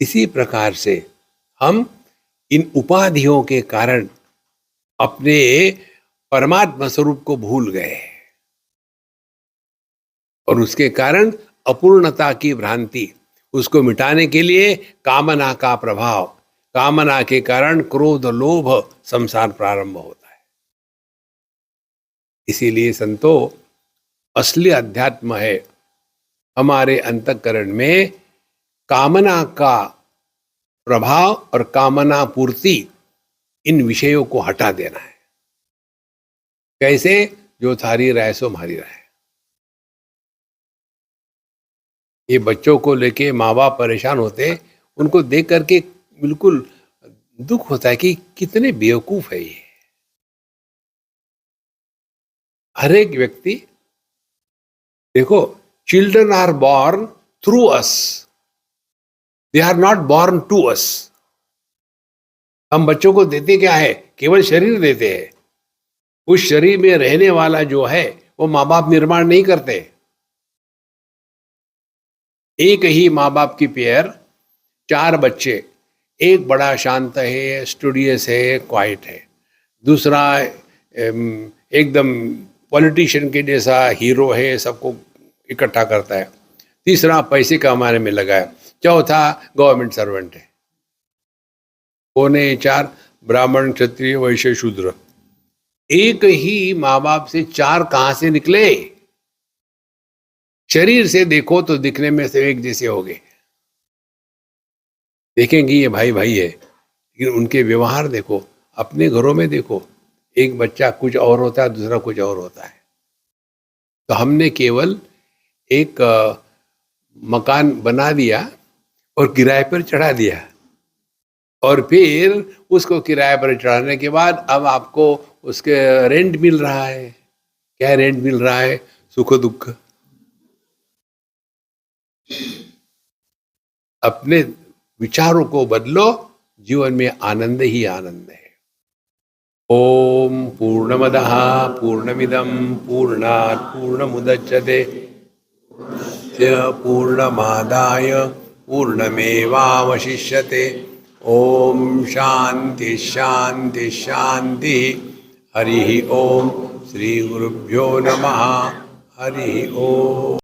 इसी प्रकार से हम इन उपाधियों के कारण अपने परमात्मा स्वरूप को भूल गए, और उसके कारण अपूर्णता की भ्रांति, उसको मिटाने के लिए कामना का प्रभाव, कामना के कारण क्रोध लोभ संसार प्रारंभ होता है। इसीलिए संतो, असली अध्यात्म है हमारे अंतःकरण में कामना का प्रभाव और कामना पूर्ति, इन विषयों को हटा देना है। कैसे? जो थारी राय सो मारी राय। ये बच्चों को लेके माँ बाप परेशान होते, उनको देख करके बिल्कुल दुख होता है कि कितने बेवकूफ है ये। हर एक व्यक्ति देखो, children are born through us, they are not born to us. हम बच्चों को देते क्या है? केवल शरीर देते हैं। उस शरीर में रहने वाला जो है वो माँ बाप निर्माण नहीं करते। एक ही माँ बाप की पेयर, 4 बच्चे, एक बड़ा शांत है, स्टूडियस है, क्वाइट है, दूसरा एकदम पॉलिटिशियन के जैसा हीरो है, सबको इकट्ठा करता है, तीसरा पैसे कमाने में लगा है, चौथा गवर्नमेंट सर्वेंट है। कौन है? 4 ब्राह्मण, क्षत्रिय, वैश्य, शूद्र। एक ही माँ बाप से 4 कहां से निकले? शरीर से देखो तो दिखने में से एक जैसे हो गए, देखेंगे ये भाई भाई है, लेकिन उनके व्यवहार देखो, अपने घरों में देखो, एक बच्चा कुछ और होता है, दूसरा कुछ और होता है। तो हमने केवल एक मकान बना दिया और किराए पर चढ़ा दिया, और फिर उसको किराए पर चढ़ाने के बाद अब आपको उसके रेंट मिल रहा है। क्या रेंट मिल रहा है? सुख दुख। अपने विचारों को बदलो, जीवन में आनंद ही आनंद है। ओम पूर्णमदः पूर्णमिदं पूर्णात् पूर्णमुदच्यते पूर्णमादाय पूर्णमेवावशिष्यते। ओम शांति शांति शांति। हरि ओम। श्री गुरुभ्यो नमः। हरि ओम।